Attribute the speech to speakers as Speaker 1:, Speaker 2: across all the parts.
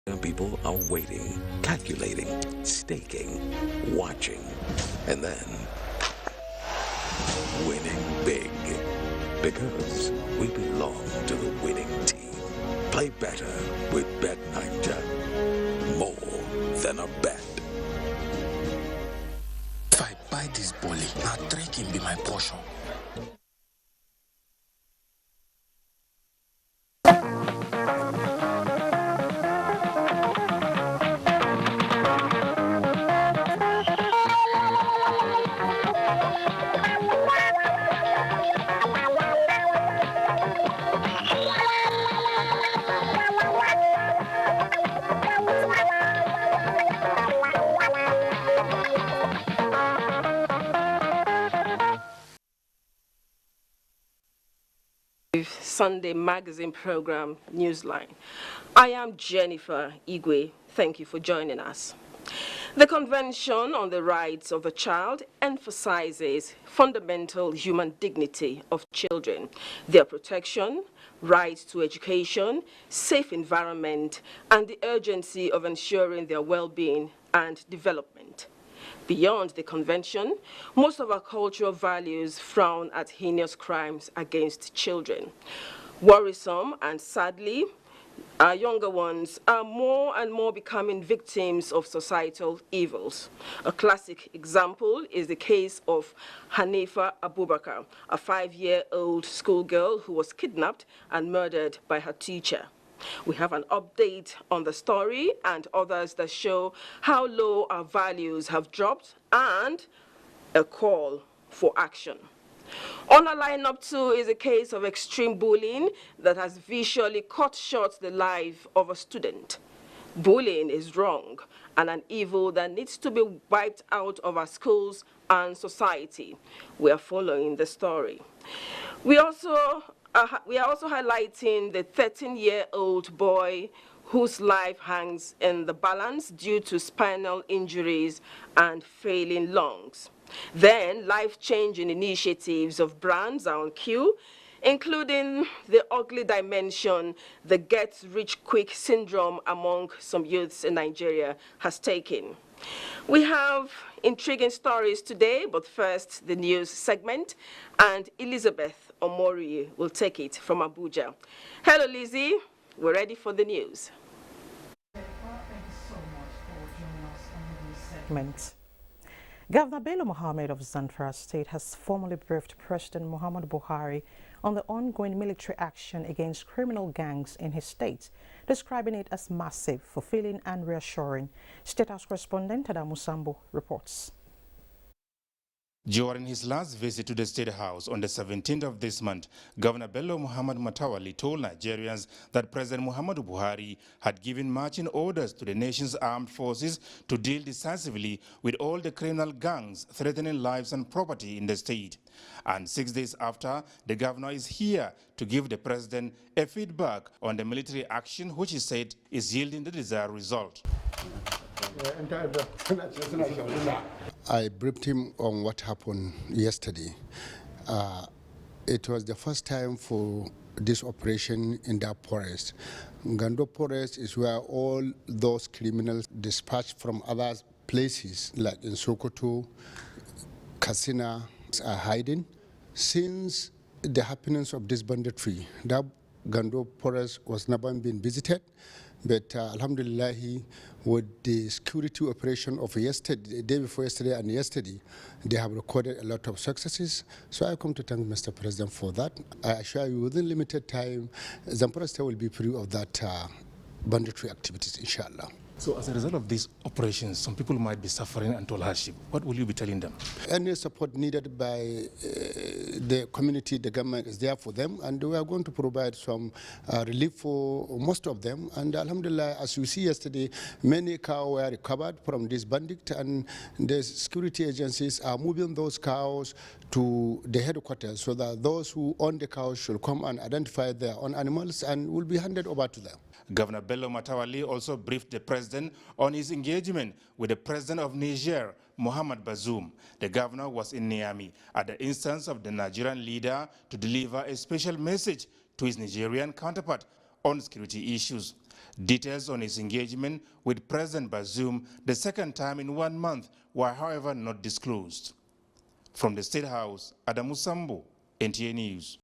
Speaker 1: Young people are waiting, calculating, staking, watching, and then winning big. Because we belong to the winning team. Play better with Bet90. More than a bet.
Speaker 2: If I buy this bully, now 3 can be my portion.
Speaker 3: Sunday magazine program, Newsline. I am Jennifer Igwe. Thank you for joining us. The Convention on the Rights of the Child emphasizes fundamental human dignity of children, their protection, right to education, safe environment, and the urgency of ensuring their well-being and development. Beyond the convention, most of our cultural values frown at heinous crimes against children. Worrisome and sadly, our younger ones are more and more becoming victims of societal evils. A classic example is the case of Hanifa Abubakar, a 5-year-old schoolgirl who was kidnapped and murdered by her teacher. We have an update on the story and others that show how low our values have dropped and a call for action. On our lineup too is a case of extreme bullying that has visually cut short the life of a student. Bullying is wrong and an evil that needs to be wiped out of our schools and society. We are following the story. We are also highlighting the 13-year-old boy whose life hangs in the balance due to spinal injuries and failing lungs. Then, life-changing initiatives of brands are on cue, including the ugly dimension the get-rich-quick syndrome among some youths in Nigeria has taken. We have intriguing stories today, but first, the news segment, and Elizabeth Omori will take it from Abuja. Hello, Lizzie. We're ready for the news.
Speaker 4: Thank you so much for joining us on the news segment.
Speaker 5: Governor Bello Mohammed of Zamfara State has formally briefed President Muhammadu Buhari on the ongoing military action against criminal gangs in his state, describing it as massive, fulfilling and reassuring. State House correspondent Tada Musambo reports.
Speaker 6: During his last visit to the State House on the 17th of this month, Governor Bello Muhammad Matawali told Nigerians that President Muhammadu Buhari had given marching orders to the nation's armed forces to deal decisively with all the criminal gangs threatening lives and property in the state. And 6 days after, the governor is here to give the president a feedback on the military action, which he said is yielding the desired result.
Speaker 7: I briefed him on what happened yesterday. It was the first time for this operation in that forest. Gando Forest is where all those criminals dispatched from other places, like in Sokoto, Katsina, are hiding. Since the happenings of this banditry, that Gando Forest was never been visited. But alhamdulillah, with the security operation of yesterday, the day before yesterday and yesterday, they have recorded a lot of successes. So I come to thank Mr. President for that. I assure you, within limited time, Zamfara State will be free of that banditry activities, inshallah.
Speaker 6: So as a result of these operations, some people might be suffering untold hardship. What will you be telling them?
Speaker 7: Any support needed by the community, the government is there for them, and we are going to provide some relief for most of them. And alhamdulillah, as you see yesterday, many cows were recovered from this bandit, and the security agencies are moving those cows to the headquarters so that those who own the cows should come and identify their own animals and will be handed over to them.
Speaker 6: Governor Bello Matawali also briefed the president on his engagement with the president of Niger, Mohamed Bazoum. The governor was in Niamey at the instance of the Nigerian leader to deliver a special message to his Nigerian counterpart on security issues. Details on his engagement with President Bazoum, the second time in 1 month, were however not disclosed. From the State House, Adamu Sambo, NTA News.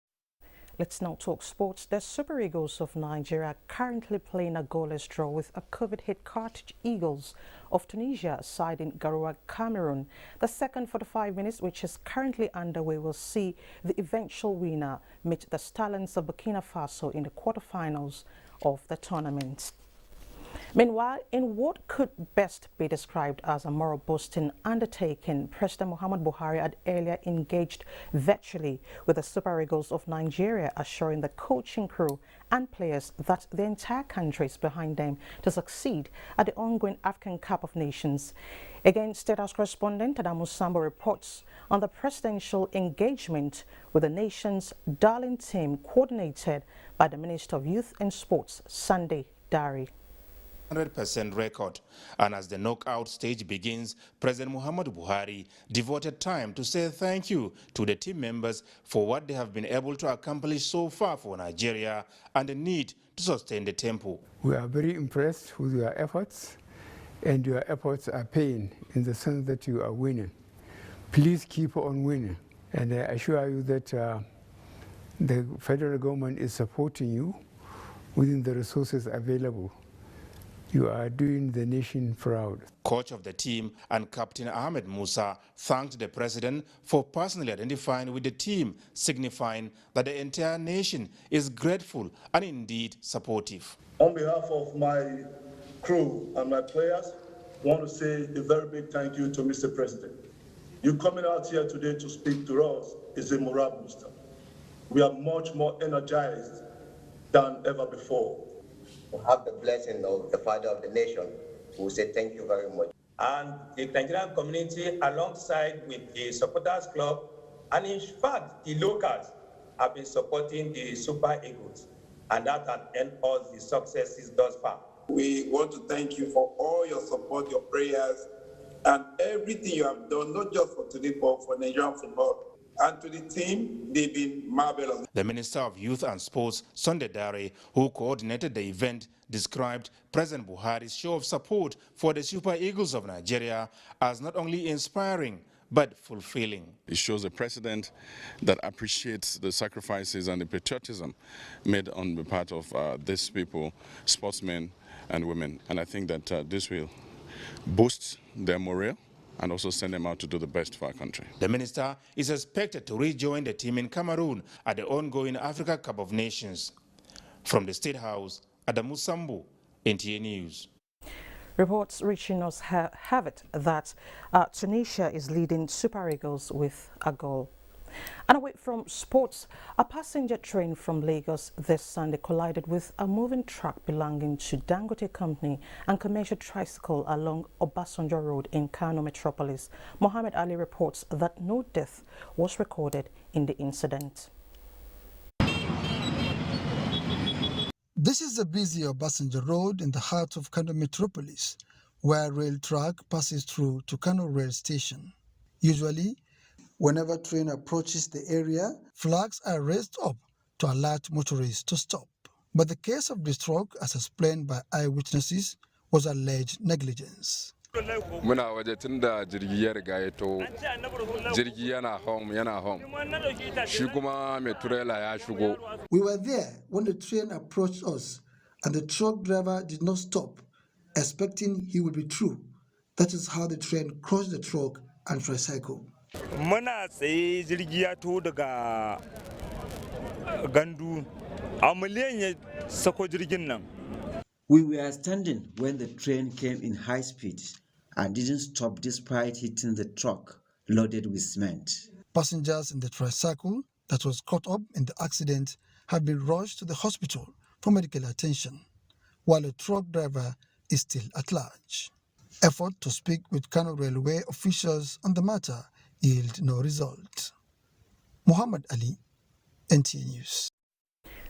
Speaker 5: Let's now talk sports. The Super Eagles of Nigeria are currently playing a goalless draw with a COVID-hit Carthage Eagles of Tunisia side in Garoua, Cameroon. The second 45 minutes, which is currently underway, will see the eventual winner meet the Stallions of Burkina Faso in the quarterfinals of the tournament. Meanwhile, in what could best be described as a moral-boosting undertaking, President Muhammadu Buhari had earlier engaged virtually with the Super Eagles of Nigeria, assuring the coaching crew and players that the entire country is behind them to succeed at the ongoing African Cup of Nations. Again, State House correspondent Adamu Sambo reports on the presidential engagement with the nation's darling team coordinated by the Minister of Youth and Sports, Sunday Dari.
Speaker 6: 100% record. And as the knockout stage begins, President Muhammadu Buhari devoted time to say thank you to the team members for what they have been able to accomplish so far for Nigeria and the need to sustain the tempo.
Speaker 8: We are very impressed with your efforts, and your efforts are paying in the sense that you are winning. Please keep on winning, and I assure you that the federal government is supporting you within the resources available. You are doing the nation proud.
Speaker 6: Coach of the team and Captain Ahmed Musa thanked the president for personally identifying with the team, signifying that the entire nation is grateful and indeed supportive.
Speaker 9: On behalf of my crew and my players, I want to say a very big thank you to Mr. President. You coming out here today to speak to us is a morale booster. We are much more energized than ever before.
Speaker 10: To have the blessing of the Father of the Nation, we say thank you very much.
Speaker 11: And the Nigerian community, alongside with the supporters club, and in fact, the locals have been supporting the Super Eagles, and that has earned us the successes thus far.
Speaker 12: We want to thank you for all your support, your prayers, and everything you have done, not just for today, but for Nigerian football. And to the team, they've been marvelous.
Speaker 6: The Minister of Youth and Sports, Sunday Dari, who coordinated the event, described President Buhari's show of support for the Super Eagles of Nigeria as not only inspiring, but fulfilling.
Speaker 13: It shows a president that appreciates the sacrifices and the patriotism made on the part of these people, sportsmen and women. And I think that this will boost their morale and also send them out to do the best for our country.
Speaker 6: The minister is expected to rejoin the team in Cameroon at the ongoing Africa Cup of Nations. From the State House, Adamu Sambu, NTA News.
Speaker 5: Reports reaching us have it that Tunisia is leading Super Eagles with a goal. And away from sports, a passenger train from Lagos this Sunday collided with a moving truck belonging to Dangote Company and commercial tricycle along Obasanjo Road in Kano Metropolis. Mohammed Ali reports that no death was recorded in the incident.
Speaker 14: This is the busy Obasanjo Road in the heart of Kano Metropolis, where a rail track passes through to Kano Rail Station. Usually, whenever train approaches the area, flags are raised up to alert motorists to stop. But the case of this truck, as explained by eyewitnesses, was alleged negligence.
Speaker 15: Muna waje tun da jirgi ya riga ya to jirgi yana home shi kuma mai trailer ya shigo.
Speaker 14: We were there when the train approached us and the truck driver did not stop, expecting he would be through. That is how the train crossed the truck and tricycle.
Speaker 16: Muna tsaye jirgi ya to daga gandu a miliyan ya sako jirgin nan.
Speaker 17: We were standing when the train came in high speed and didn't stop despite hitting the truck loaded with cement.
Speaker 14: Passengers in the tricycle that was caught up in the accident have been rushed to the hospital for medical attention, while the truck driver is still at large. Effort to speak with Kano Railway officials on the matter yield no result. Muhammad Ali, NTA News.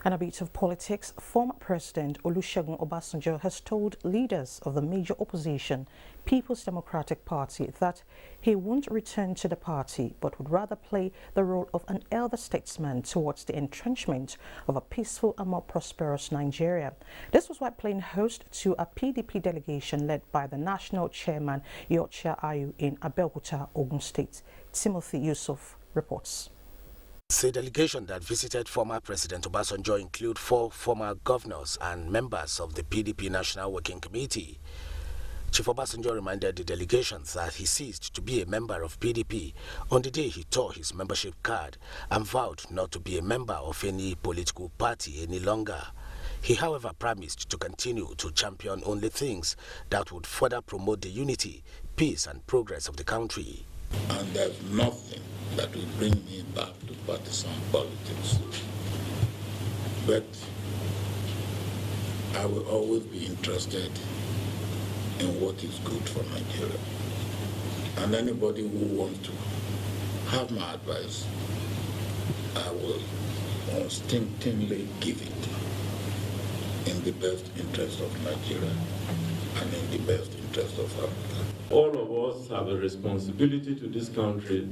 Speaker 5: And a bit of politics, former President Olusegun Obasanjo has told leaders of the major opposition, People's Democratic Party, that he won't return to the party but would rather play the role of an elder statesman towards the entrenchment of a peaceful and more prosperous Nigeria. This was while playing host to a PDP delegation led by the national chairman Yocha Ayu in Abeokuta, Ogun State. Timothy Yusuf reports.
Speaker 18: The delegation that visited former President Obasanjo include 4 former governors and members of the PDP National Working Committee. Chief Obasanjo reminded the delegations that he ceased to be a member of PDP on the day he tore his membership card and vowed not to be a member of any political party any longer. He, however, promised to continue to champion only things that would further promote the unity, peace and progress of the country.
Speaker 19: And there's nothing that will bring me back to partisan politics. But I will always be interested in what is good for Nigeria. And anybody who wants to have my advice, I will unstintingly give it in the best interest of Nigeria and in the best interest of Africa.
Speaker 20: All of us have a responsibility to this country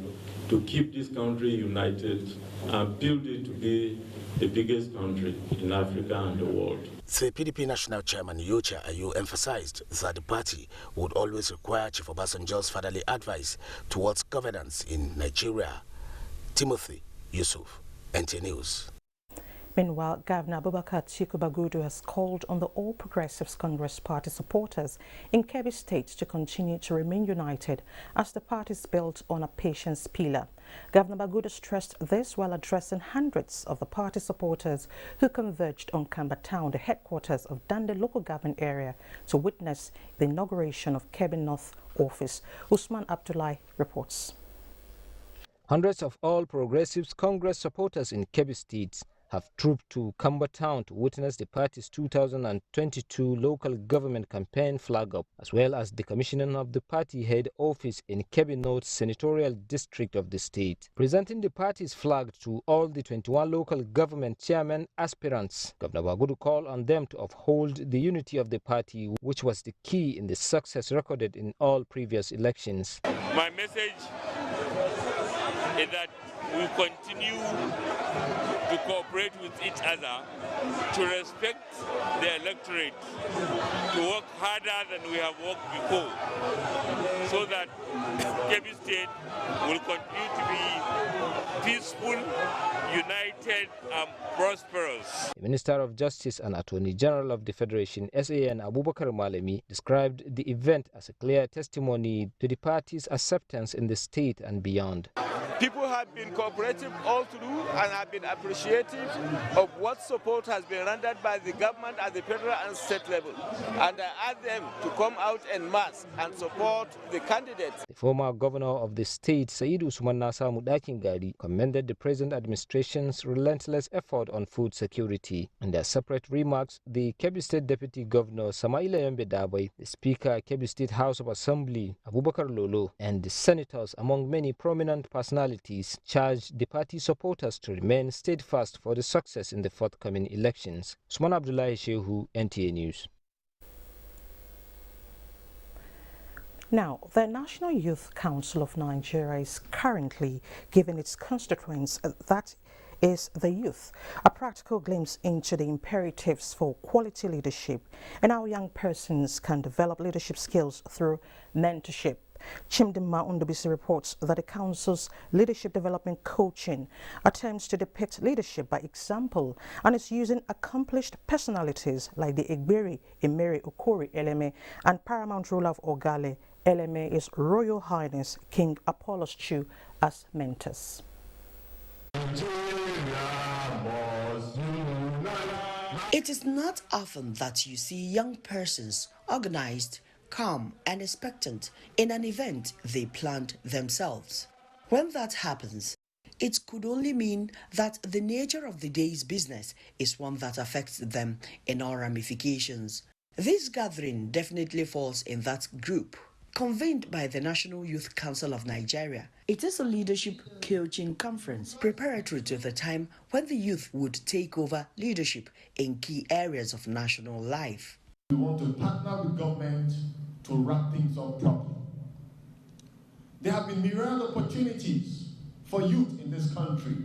Speaker 20: to keep this country united and build it to be the biggest country in Africa and the world.
Speaker 18: The PDP National Chairman Yocha Ayu emphasized that the party would always require Chief Obasanjo's fatherly advice towards governance in Nigeria. Timothy Yusuf, NTA News.
Speaker 5: Meanwhile, Governor Abubakar Atiku Bagudu has called on the All Progressives Congress Party supporters in Kebbi State to continue to remain united as the party is built on a patience pillar. Governor Bagudu stressed this while addressing hundreds of the party supporters who converged on Kamba Town, the headquarters of Dande local government area, to witness the inauguration of Kebbi North office. Usman Abdullahi reports.
Speaker 21: Hundreds of All Progressives Congress supporters in Kebbi State have trooped to Kamba Town to witness the party's 2022 local government campaign flag-up, as well as the commissioning of the party head office in Kebbi North senatorial district of the state. Presenting the party's flag to all the 21 local government chairman aspirants, Governor Bagudu called on them to uphold the unity of the party, which was the key in the success recorded in all previous elections.
Speaker 22: My message is that we continue to cooperate with each other, to respect the electorate, to work harder than we have worked before, so that Kebbi State will continue to be peaceful, united and prosperous.
Speaker 21: The Minister of Justice and Attorney General of the Federation, SAN Abubakar Malemi, described the event as a clear testimony to the party's acceptance in the state and beyond.
Speaker 23: People have been cooperative all through and have been appreciative of what support has been rendered by the government at the federal and state level. And I ask them to come out en masse and support the candidates.
Speaker 21: The former governor of the state, Said Usman Nasa Mudakingari, commended the present administration's relentless effort on food security. In their separate remarks, the Kebbi State Deputy Governor Samaila Yembe Dabai, the Speaker, Kebbi State House of Assembly, Abubakar Lolo, and the senators, among many prominent personalities, charged the party supporters to remain steadfast for the success in the forthcoming elections. Usman Abdullahi Shehu, NTA News.
Speaker 5: Now, the National Youth Council of Nigeria is currently giving its constituents, that is the youth, a practical glimpse into the imperatives for quality leadership and how young persons can develop leadership skills through mentorship. Chimdima Undubisi reports that the Council's leadership development coaching attempts to depict leadership by example and is using accomplished personalities like the Egberi Emeri Okori Eleme and paramount ruler of Ogale Eleme is Royal Highness King Apollos Chu as mentors.
Speaker 24: It is not often that you see young persons organized, calm and expectant in an event they planned themselves. When that happens, it could only mean that the nature of the day's business is one that affects them in all ramifications. This gathering definitely falls in that group. Convened by the National Youth Council of Nigeria, it is a leadership coaching conference preparatory to the time when the youth would take over leadership in key areas of national life.
Speaker 1: We want to partner with government to wrap things up properly. There have been myriad opportunities for youth in this country.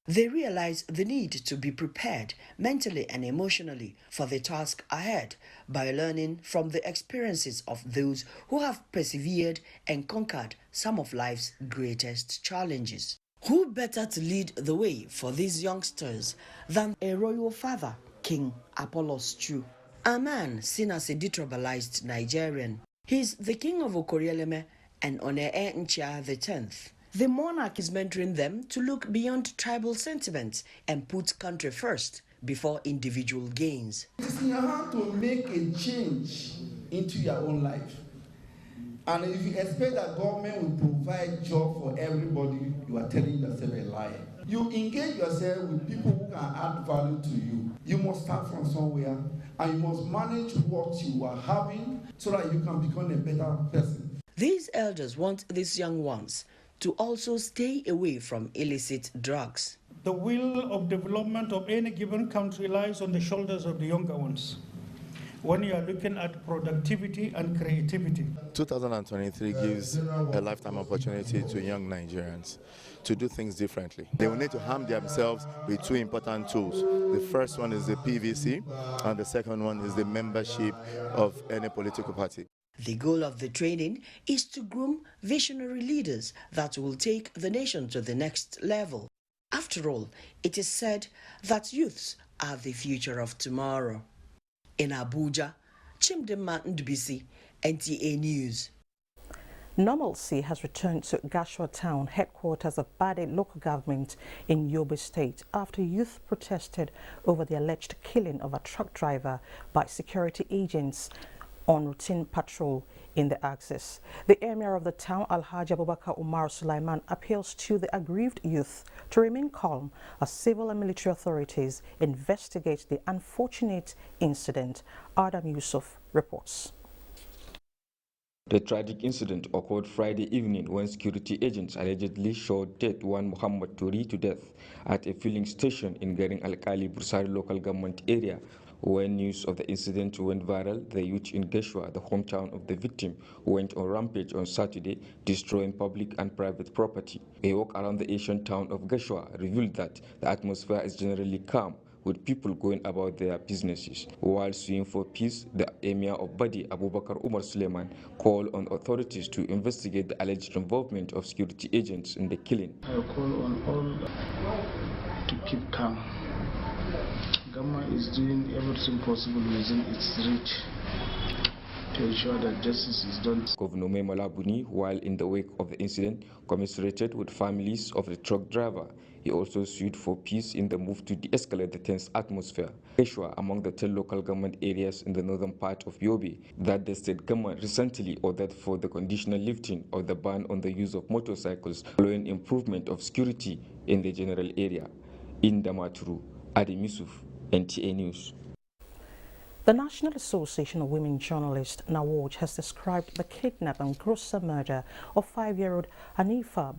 Speaker 24: They realize the need to be prepared mentally and emotionally for the task ahead by learning from the experiences of those who have persevered and conquered some of life's greatest challenges. Who better to lead the way for these youngsters than a royal father, King Apollos II, a man seen as a detribalized Nigerian. He's the king of Okorieleme and NTA the 10th. The monarch is mentoring them to look beyond tribal sentiments and put country first before individual gains.
Speaker 1: It's in your hand to make a change into your own life. And if you expect that government will provide job for everybody, you are telling yourself a lie. You engage yourself with people who can add value to you. You must start from somewhere and you must manage what you are having so that you can become a better person.
Speaker 24: These elders want these young ones to also stay away from illicit drugs.
Speaker 2: The will of development of any given country lies on the shoulders of the younger ones when you are looking at productivity and creativity.
Speaker 3: 2023 gives a lifetime opportunity to young Nigerians to do things differently. They will need to arm themselves with two important tools. The first one is the PVC and the second one is the membership of any political party.
Speaker 24: The goal of the training is to groom visionary leaders that will take the nation to the next level. After all, it is said that youths are the future of tomorrow. In Abuja, Chimdema Ndubisi, NTA News.
Speaker 5: Normalcy has returned to Gashua town, headquarters of Bade local government in Yobe State, after youth protested over the alleged killing of a truck driver by security agents on routine patrol in the axis. The emir of the town, Alhaji Abubakar Umar Sulaiman, appeals to the aggrieved youth to remain calm as civil and military authorities investigate the unfortunate incident. Adam Yusuf reports.
Speaker 4: The tragic incident occurred Friday evening when security agents allegedly shot dead one Muhammad Turi to death at a filling station in Garing Alkali Bursari local government area. When news of the incident went viral, the youth in Geshua, the hometown of the victim, went on rampage on Saturday, destroying public and private property. A walk around the ancient town of Geshua revealed that the atmosphere is generally calm, with people going about their businesses. While suing for peace, the Emir of Badi, Abubakar Umar Suleiman, called on authorities to investigate the alleged involvement of security agents in the killing.
Speaker 25: I call on all to keep calm. Government is doing everything possible within its reach to ensure that justice is done.
Speaker 4: Governor Memola Buni, while in the wake of the incident, commiserated with families of the truck driver. He also sued for peace in the move to de-escalate the tense atmosphere. Geshua, among the 10 local government areas in the northern part of Yobe, that the state government recently ordered for the conditional lifting of the ban on the use of motorcycles following improvement of security in the general area. In Damaturu, Adam Yusuf, NTA News.
Speaker 5: The National Association of Women Journalists, NAWOJ, has described the kidnap and gruesome murder of 5-year-old Hanifa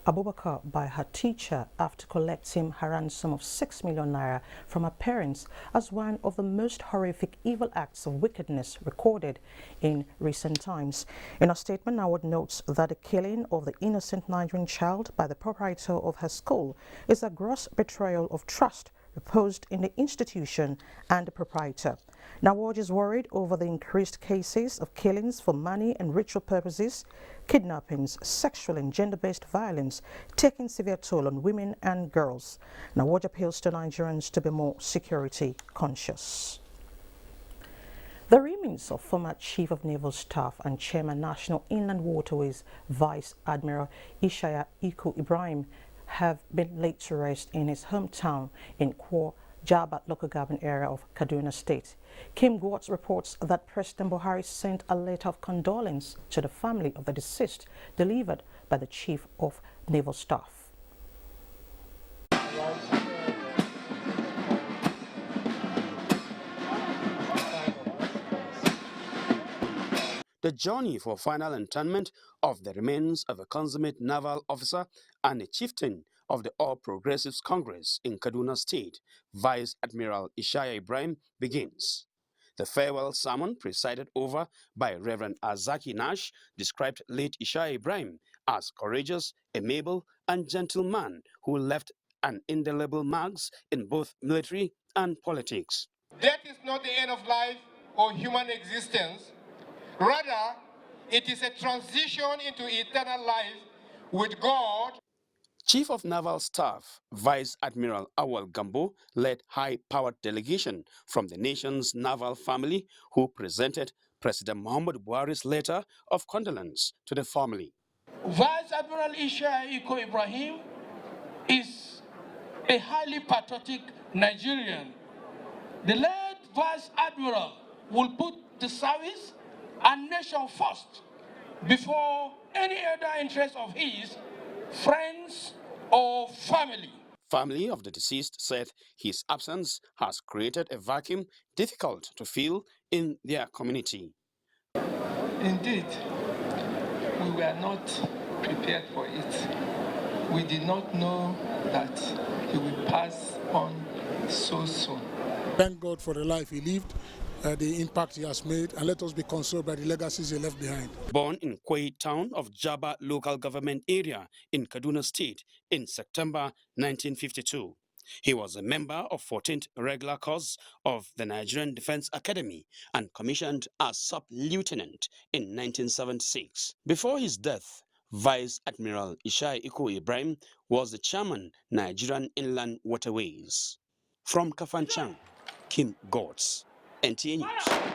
Speaker 5: Abubakar by her teacher after collecting her ransom of 6 million naira from her parents as one of the most horrific evil acts of wickedness recorded in recent times. In a statement, NAWOJ notes that the killing of the innocent Nigerian child by the proprietor of her school is a gross betrayal of trust reposed in the institution and the proprietor. NAWOJ is worried over the increased cases of killings for money and ritual purposes, kidnappings, sexual and gender-based violence taking severe toll on women and girls. NAWOJ appeals to Nigerians to be more security conscious. The remains of former Chief of Naval Staff and Chairman National Inland Waterways Vice Admiral Ishaya Iko Ibrahim have been laid to rest in his hometown in Kwa Jabat local government area of Kaduna State. Kim Gwartz reports that President Buhari sent a letter of condolence to the family of the deceased, delivered by the Chief of Naval Staff.
Speaker 7: the journey for final internment of the remains of a consummate naval officer and a chieftain of the All Progressives Congress in Kaduna State, Vice Admiral Ishaya Ibrahim, begins. The farewell sermon, presided over by Reverend Azaki Nash, described late Ishaya Ibrahim as courageous, amiable, and gentle man who left an indelible marks in both military and politics.
Speaker 8: Death is not the end of life or human existence. Rather, it is a transition into eternal life with God.
Speaker 7: Chief of Naval Staff, Vice Admiral Awal Gambo, led high-powered delegation from the nation's naval family who presented President Muhammadu Buhari's letter of condolence to the family.
Speaker 8: Vice Admiral Ishaya Ibrahim is a highly patriotic Nigerian. The late Vice Admiral will put the service and nation first before any other interest of his, friends, or family.
Speaker 7: Family of the deceased said his absence has created a vacuum difficult to fill in their community.
Speaker 8: Indeed, we were not prepared for it. We did not know that he would pass on so soon.
Speaker 9: Thank God for the life he lived, the impact he has made, and let us be consoled by the legacies he left behind.
Speaker 7: Born in Kwai town of Jaba local government area in Kaduna State in September 1952. He was a member of 14th Regular Corps of the Nigerian Defense Academy and commissioned as sub-lieutenant in 1976. Before his death, Vice Admiral Ishaya Ibrahim was the chairman, Nigerian Inland Waterways. From Kafanchan, Kim Godz, NTA News.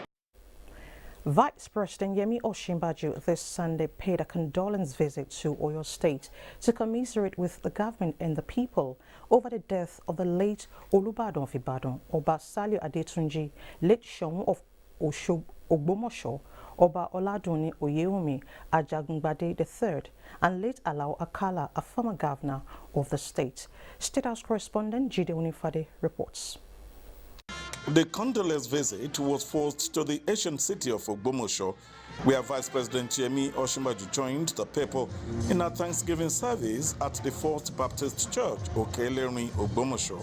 Speaker 5: Vice President Yemi Osinbajo this Sunday paid a condolence visit to Oyo State to commiserate with the government and the people over the death of the late Olubadan of Ibadan, Oba Saliu Adetunji, late Seun of Ogbomosho, Oba Oladuni Oyewumi Ajagungbade III, and late Alao Akala, a former governor of the state. State House correspondent Jide Unifade reports.
Speaker 10: The condolence visit was forced to the ancient city of Ogbomosho, where Vice President Yemi Osinbajo joined the people in a Thanksgiving service at the First Baptist Church, Okeleni, Ogbomosho.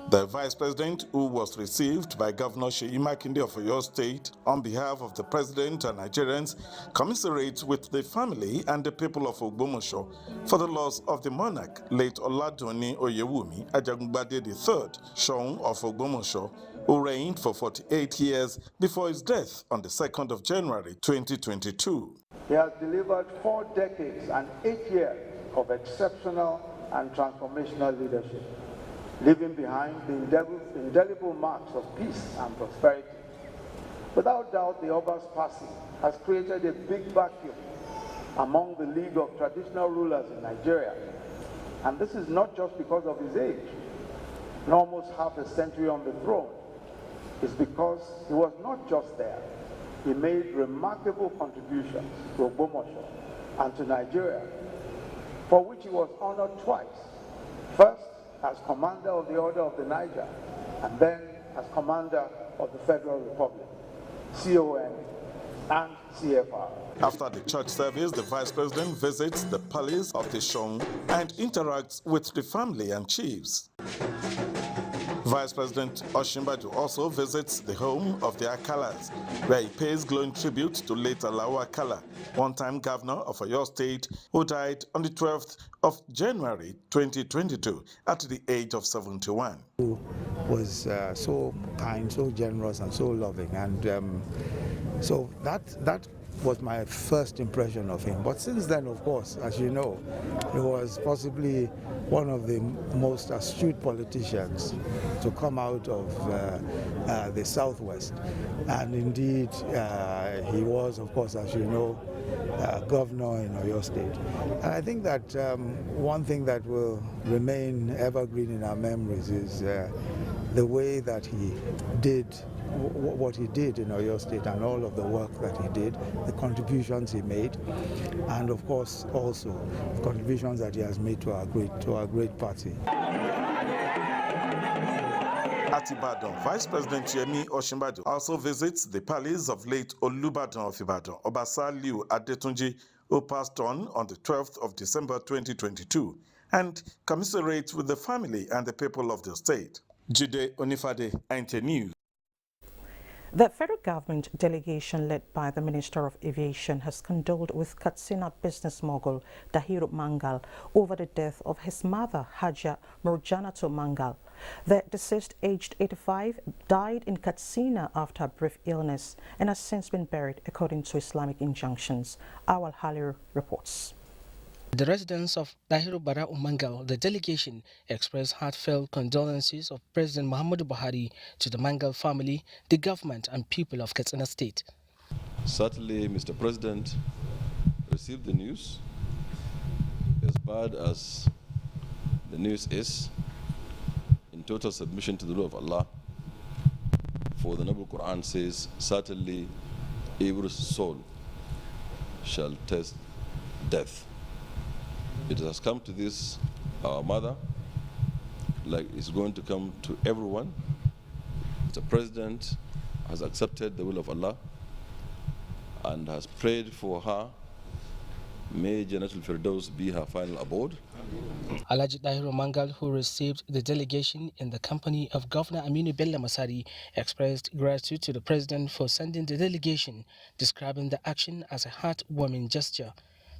Speaker 10: The Vice President, who was received by Governor Seyi Makinde of Oyo State on behalf of the President and Nigerians, commiserates with the family and the people of Ogbomosho for the loss of the monarch, late Oladuni Oyewumi Ajagungbade III, Seun of Ogbomosho, who reigned for 48 years before his death on the 2nd of January 2022.
Speaker 11: He has delivered 4 decades and 8 years of exceptional and transformational leadership, leaving behind the indelible marks of peace and prosperity. Without doubt, the Oba's passing has created a big vacuum among the League of Traditional Rulers in Nigeria. And this is not just because of his age. In almost half a century on the throne, it's because he was not just there. He made remarkable contributions to Ogbomosho and to Nigeria, for which he was honored twice. First, as Commander of the Order of the Niger, and then as Commander of the Federal Republic, CON and CFR.
Speaker 10: After the church service, the Vice President visits the palace of the Seun and interacts with the family and chiefs. Vice President Osinbajo also visits the home of the Akalas, where he pays glowing tribute to late Alao Akala, one-time governor of Oyo State, who died on the 12th of January 2022 at the age of 71.
Speaker 26: Who was so kind, so generous, and so loving, and so that was my first impression of him. But since then, of course, as you know, he was possibly one of the most astute politicians to come out of the Southwest. And indeed, he was, of course, as you know, governor in Oyo State. And I think that one thing that will remain evergreen in our memories is the way that he did what he did in Oyo State and all of the work that he did, the contributions he made, and of course also the contributions that he has made to our great party.
Speaker 10: At Ibadan, Vice President Yemi Osinbajo also visits the palace of late Olubadan of Ibadan, Obasa Liu Adetunji, who passed on the 12th of December 2022, and commiserates with the family and the people of the state. Jide Onifade, NTA News.
Speaker 5: The federal government delegation led by the Minister of Aviation has condoled with Katsina business mogul Dahiru Mangal over the death of his mother, Haja Murjanato Mangal. The deceased, aged 85, died in Katsina after a brief illness and has since been buried according to Islamic injunctions. Awal Halir reports.
Speaker 6: The residents of Dahiru Bara Mangal, the delegation, expressed heartfelt condolences of President Muhammadu Buhari to the Mangal family, the government and people of Katsina State.
Speaker 12: Certainly, Mr. President received the news. As bad as the news is, in total submission to the law of Allah, for the Noble Quran says, certainly every soul shall taste death. It has come to this, our mother, like it's going to come to everyone. The President has accepted the will of Allah and has prayed for her. May Jannatul Firdaus be her final abode.
Speaker 6: Alhaji Dahiru Mangal, who received the delegation in the company of Governor Aminu Bello Masari, expressed gratitude to the President for sending the delegation, describing the action as a heartwarming gesture.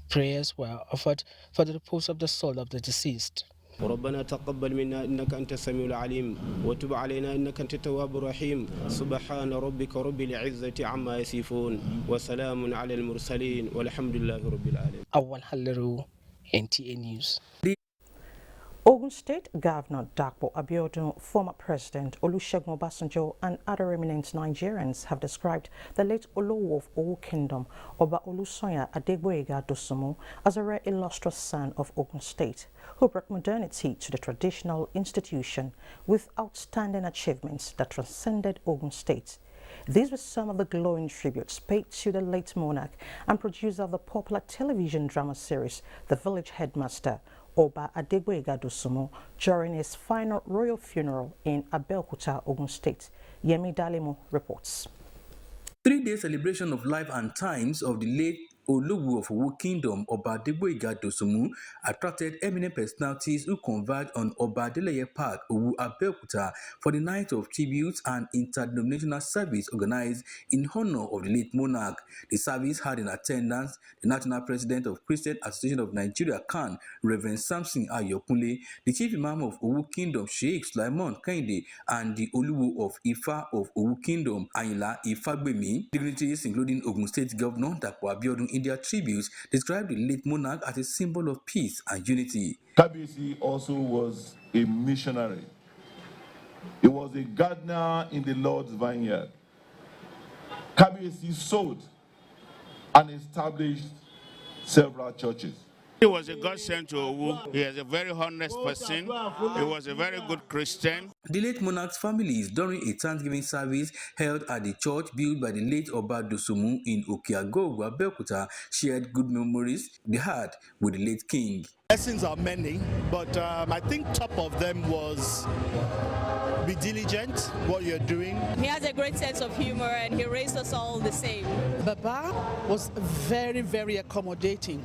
Speaker 6: Prayers were offered for the repose of the soul of the deceased.
Speaker 13: ربنا تقبل منا إنك أنت السميع العليم وتب علينا إنك أنت التواب الرحيم سبحان ربك رب العزة عما يصفون وسلام على المرسلين والحمد لله رب العالمين.
Speaker 6: Awal Haliru, NTA News.
Speaker 5: Ogun State Governor Dakpo Abiodun, former President Olusegun Obasanjo and other eminent Nigerians have described the late Olowo of Owu Kingdom, Oba Olusoya Adegboyega Dosunmu, as a rare illustrious son of Ogun State, who brought modernity to the traditional institution with outstanding achievements that transcended Ogun State. These were some of the glowing tributes paid to the late monarch and producer of the popular television drama series, The Village Headmaster, Oba Adegboyega Dosunmu, during his final royal funeral in Abeokuta, Ogun State. Yemi Dalemo reports.
Speaker 15: 3-day celebration of life and times of the late Olowu of Owu Kingdom, Oba Adegboyega Dosunmu, attracted eminent personalities who converged on Oba Adeleye Park, Owu, Abeokuta, for the night of tributes and interdenominational service organized in honor of the late monarch. The service had in attendance the National President of Christian Association of Nigeria, CAN, Reverend Samson Ayokunle, the Chief Imam of Owu Kingdom, Sheikh Sulaiman Kehinde, and the Oluwo of Ifa of Owu Kingdom, Ayinla Ifagbemi. Dignitaries, including Ogun State Governor Dakpo Abiodun, in their tributes, described the late monarch as a symbol of peace and unity.
Speaker 16: Kabiyesi also was a missionary. He was a gardener in the Lord's vineyard. Kabiyesi sowed and established several churches.
Speaker 17: He was a godsend to Owu. He is a very honest person. He was a very good Christian.
Speaker 15: The late monarch's families, during a Thanksgiving service held at the church built by the late Oba Dosunmu in Okeagogo, Abeokuta, shared good memories they had with the late king.
Speaker 27: Lessons are many, but I think top of them was be diligent what you're doing.
Speaker 28: He has a great sense of humor and he raised us all the same.
Speaker 29: Baba was very, very accommodating.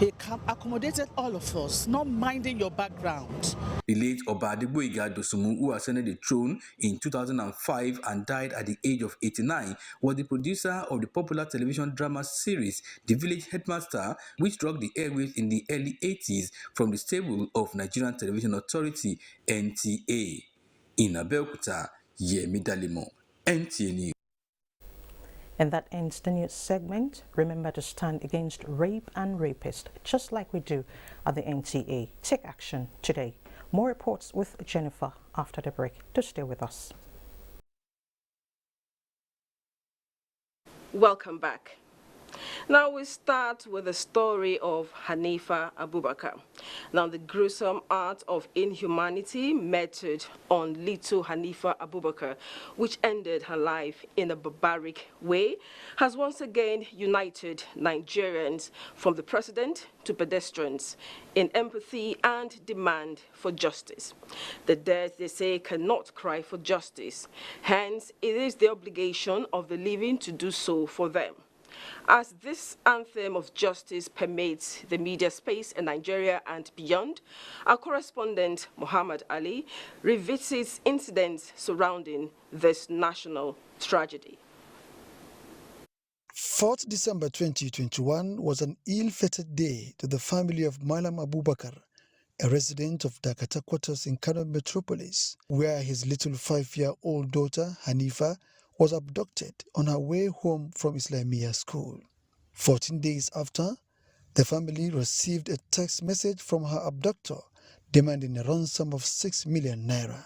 Speaker 29: He accommodated all of us, not minding your background.
Speaker 15: The late Oba Adegboyega Dosunmu, who ascended the throne in 2005 and died at the age of 89, was the producer of the popular television drama series The Village Headmaster, which struck the airwaves in the early 80s from the stable of Nigerian Television Authority, NTA. In Abeokuta, Yemi Dalemo, NTA News.
Speaker 5: And that ends the news segment. Remember to stand against rape and rapists, just like we do at the NTA. Take action today. More reports with Jennifer after the break. Do stay with us.
Speaker 30: Welcome back.
Speaker 1: Now we start with the story of Hanifa Abubakar. Now the gruesome act of inhumanity meted on little Hanifa Abubakar, which ended her life in a barbaric way, has once again united Nigerians from the president to pedestrians in empathy and demand for justice. The dead, they say, cannot cry for justice. Hence, it is the obligation of the living to do so for them. As this anthem of justice permeates the media space in Nigeria and beyond, our correspondent Muhammad Ali revisits incidents surrounding this national tragedy.
Speaker 2: 4th December 2021 was an ill-fated day to the family of Malam Abubakar, a resident of Dakata Quarters in Kano Metropolis, where his little 5-year-old daughter, Hanifa, was abducted on her way home from Islamia school. 14 days after, the family received a text message from her abductor demanding a ransom of 6 million naira.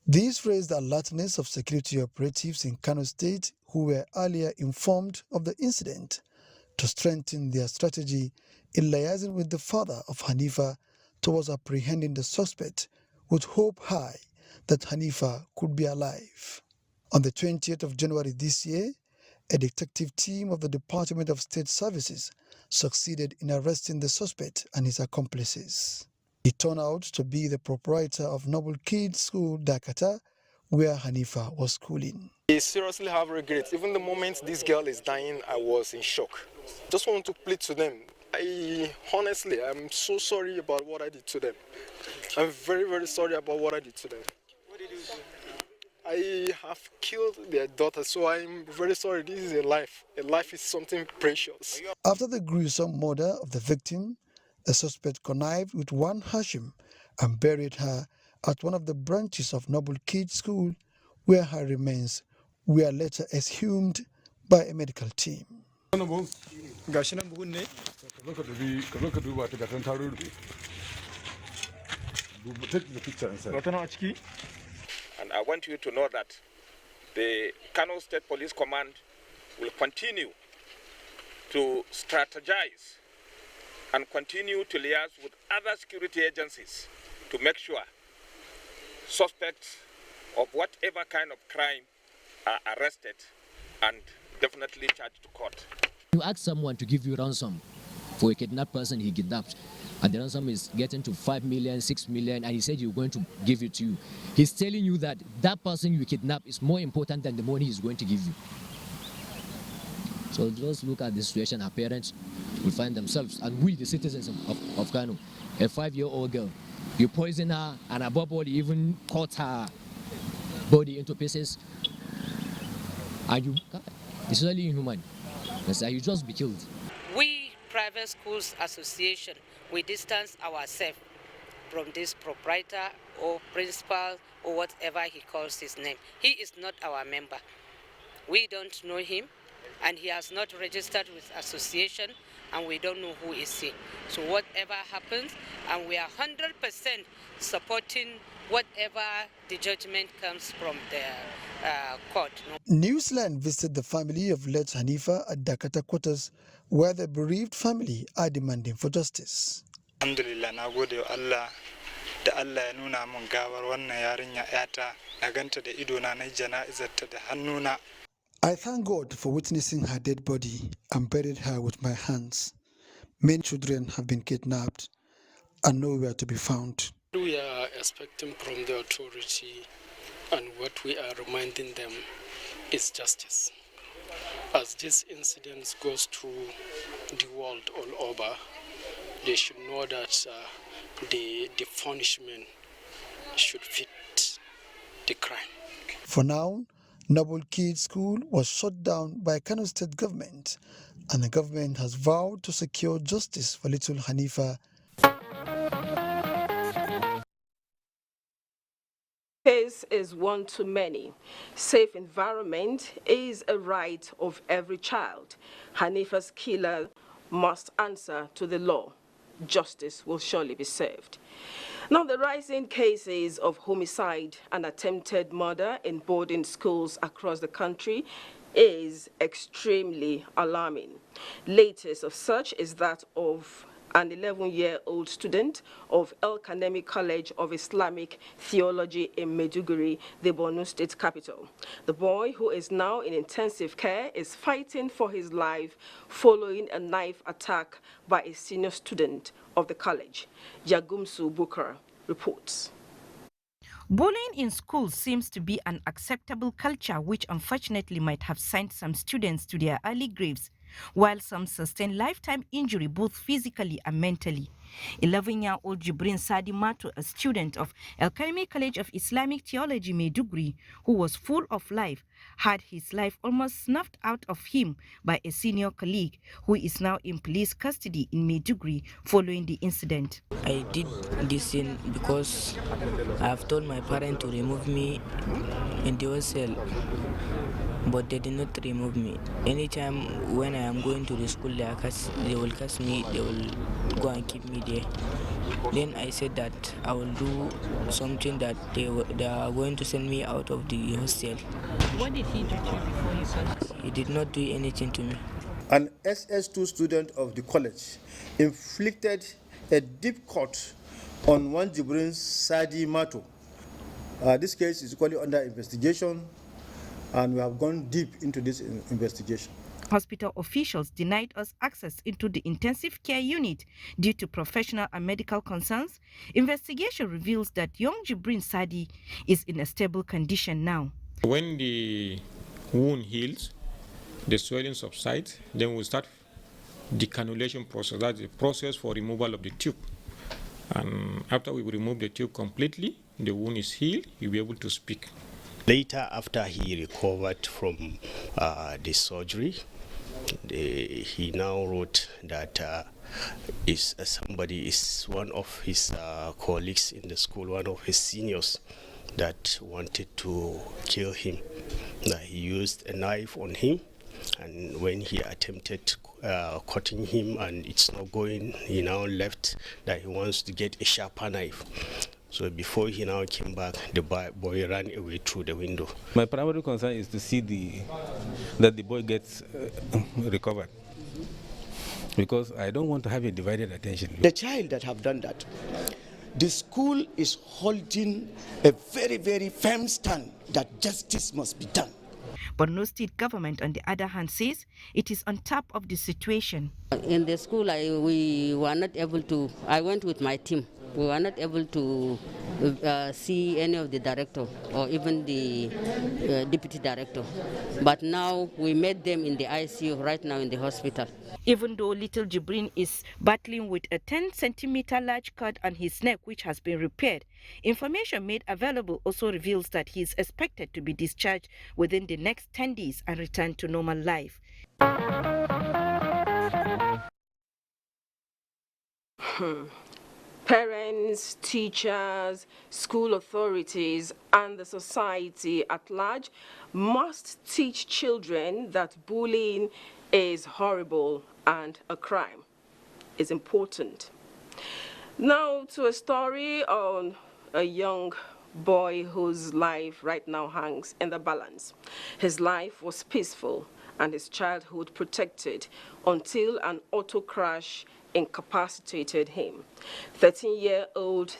Speaker 2: This raised the alertness of security operatives in Kano State who were earlier informed of the incident to strengthen their strategy in liaising with the father of Hanifa towards apprehending the suspect with hope high that Hanifa could be alive. On the 20th of January this year, a detective team of the Department of State Services succeeded in arresting the suspect and his accomplices. He turned out to be the proprietor of Noble Kids School, Dakata, where Hanifa was schooling.
Speaker 14: I seriously have regrets. Even the moment this girl is dying, I was in shock. Just want to plead to them. I'm so sorry about what I did to them. I'm very, very sorry about what I did to them. What did you do? I have killed their daughter, so I'm very sorry. This is a life. A life is something precious.
Speaker 2: After the gruesome murder of the victim, the suspect connived with one Hashim and buried her at one of the branches of Noble Kids School, where her remains were later exhumed by a medical team.
Speaker 18: And I want you to know that the Kano State Police Command will continue to strategize and continue to liaise with other security agencies to make sure suspects of whatever kind of crime are arrested and definitely charged to court.
Speaker 19: You ask someone to give you ransom for a kidnapped person he kidnapped, and the ransom is getting to 5 million, 6 million, and he said you're going to give it to you. He's telling you that that person you kidnap is more important than the money he's going to give you. So just look at the situation our parents will find themselves, and we, the citizens of Kano. A 5-year-old girl, you poison her, and above all, you even cut her body into pieces, and it's really inhuman. You just be killed.
Speaker 20: We, Private Schools Association, we distance ourselves from this proprietor or principal or whatever he calls his name. He is not our member. We don't know him, and he has not registered with association, and we don't know who is he. So whatever happens, and we are 100% supporting whatever the judgment comes from the court.
Speaker 2: Newsline visited the family of late Hanifa at Dakata Quarters, where the bereaved family are demanding for justice.
Speaker 21: Alhamdulillah, na gode wa Allah da Allah ya nuna mun gawar wannan yarinya yata, na ganta da ido na jana'izarta da hannuna.
Speaker 2: I thank God for witnessing her dead body and buried her with my hands. Many children have been kidnapped and nowhere to be found.
Speaker 22: We are expecting from the authority, and what we are reminding them is justice. As this incident goes through the world all over, they should know that the punishment should fit the crime.
Speaker 2: For now, Noble Kids School was shut down by Kano State government, and the government has vowed to secure justice for little Hanifa.
Speaker 1: Case is one too many. Safe environment is a right of every child. Hanifa's killer must answer to the law. Justice will surely be served. Now, the rising cases of homicide and attempted murder in boarding schools across the country is extremely alarming. Latest of such is that of an 11-year-old student of El Kanemi College of Islamic Theology in Maiduguri, the Borno state capital. The boy, who is now in intensive care, is fighting for his life following a knife attack by a senior student of the college. Yagumsu Bukar reports.
Speaker 3: Bullying in schools seems to be an acceptable culture which unfortunately might have sent some students to their early graves, while some sustain lifetime injury both physically and mentally. 11-year-old Jibrin Sadi Mato, a student of El Kanemi College of Islamic Theology Maiduguri, who was full of life, had his life almost snuffed out of him by a senior colleague who is now in police custody in Maiduguri following the incident.
Speaker 4: I did this thing because I have told my parents to remove me in the cell, but they did not remove me. Anytime when I am going to the school, they will catch me, they will go and keep me there. Then I said that I will do something that they are going to send me out of the hostel.
Speaker 3: What did he do to you before you got?
Speaker 4: He did not do anything to me.
Speaker 7: An SS2 student of the college inflicted a deep cut on one Jibrin Sadi Mato. This case is equally under investigation, and we have gone deep into this investigation.
Speaker 3: Hospital officials denied us access into the intensive care unit due to professional and medical concerns. Investigation reveals that young Jibrin Sadi is in a stable condition now.
Speaker 8: When the wound heals, the swelling subsides, then we'll start the cannulation process. That's the process for removal of the tube. And after we remove the tube completely, the wound is healed, he'll be able to speak.
Speaker 9: Later, after he recovered from the surgery, he now wrote that one of his colleagues in the school, one of his seniors, that wanted to kill him. That he used a knife on him, and when he attempted cutting him and it's not going, he now left that he wants to get a sharper knife. So before he now came back, the boy ran away through the window.
Speaker 11: My primary concern is to see that the boy gets recovered, because I don't want to have a divided attention.
Speaker 23: The child that have done that, the school is holding a very, very firm stand that justice must be done.
Speaker 3: Borno state government, on the other hand, says it is on top of the situation.
Speaker 24: In the school, we were not able to, I went with my team. We were not able to see any of the director or even the deputy director. But now we met them in the ICU right now in the hospital.
Speaker 3: Even though little Jibrin is battling with a 10-centimeter large cut on his neck which has been repaired, information made available also reveals that he is expected to be discharged within the next 10 days and return to normal life.
Speaker 1: Parents, teachers, school authorities, and the society at large must teach children that bullying is horrible and a crime. It's important. Now to a story on a young boy whose life right now hangs in the balance. His life was peaceful and his childhood protected until an auto crash incapacitated him. 13-year-old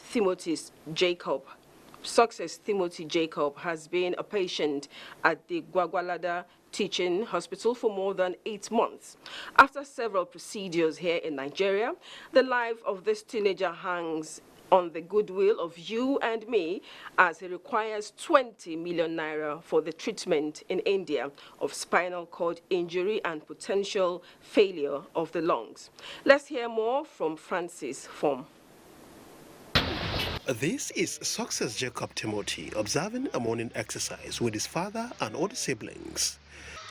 Speaker 1: Success Timothy Jacob has been a patient at the Gwagwalada Teaching Hospital for more than 8 months. After several procedures here in Nigeria, the life of this teenager hangs on the goodwill of you and me, as he requires 20 million naira for the treatment in India of spinal cord injury and potential failure of the lungs. Let's hear more from Francis Form.
Speaker 25: This is Success Jacob Timothy observing a morning exercise with his father and other siblings.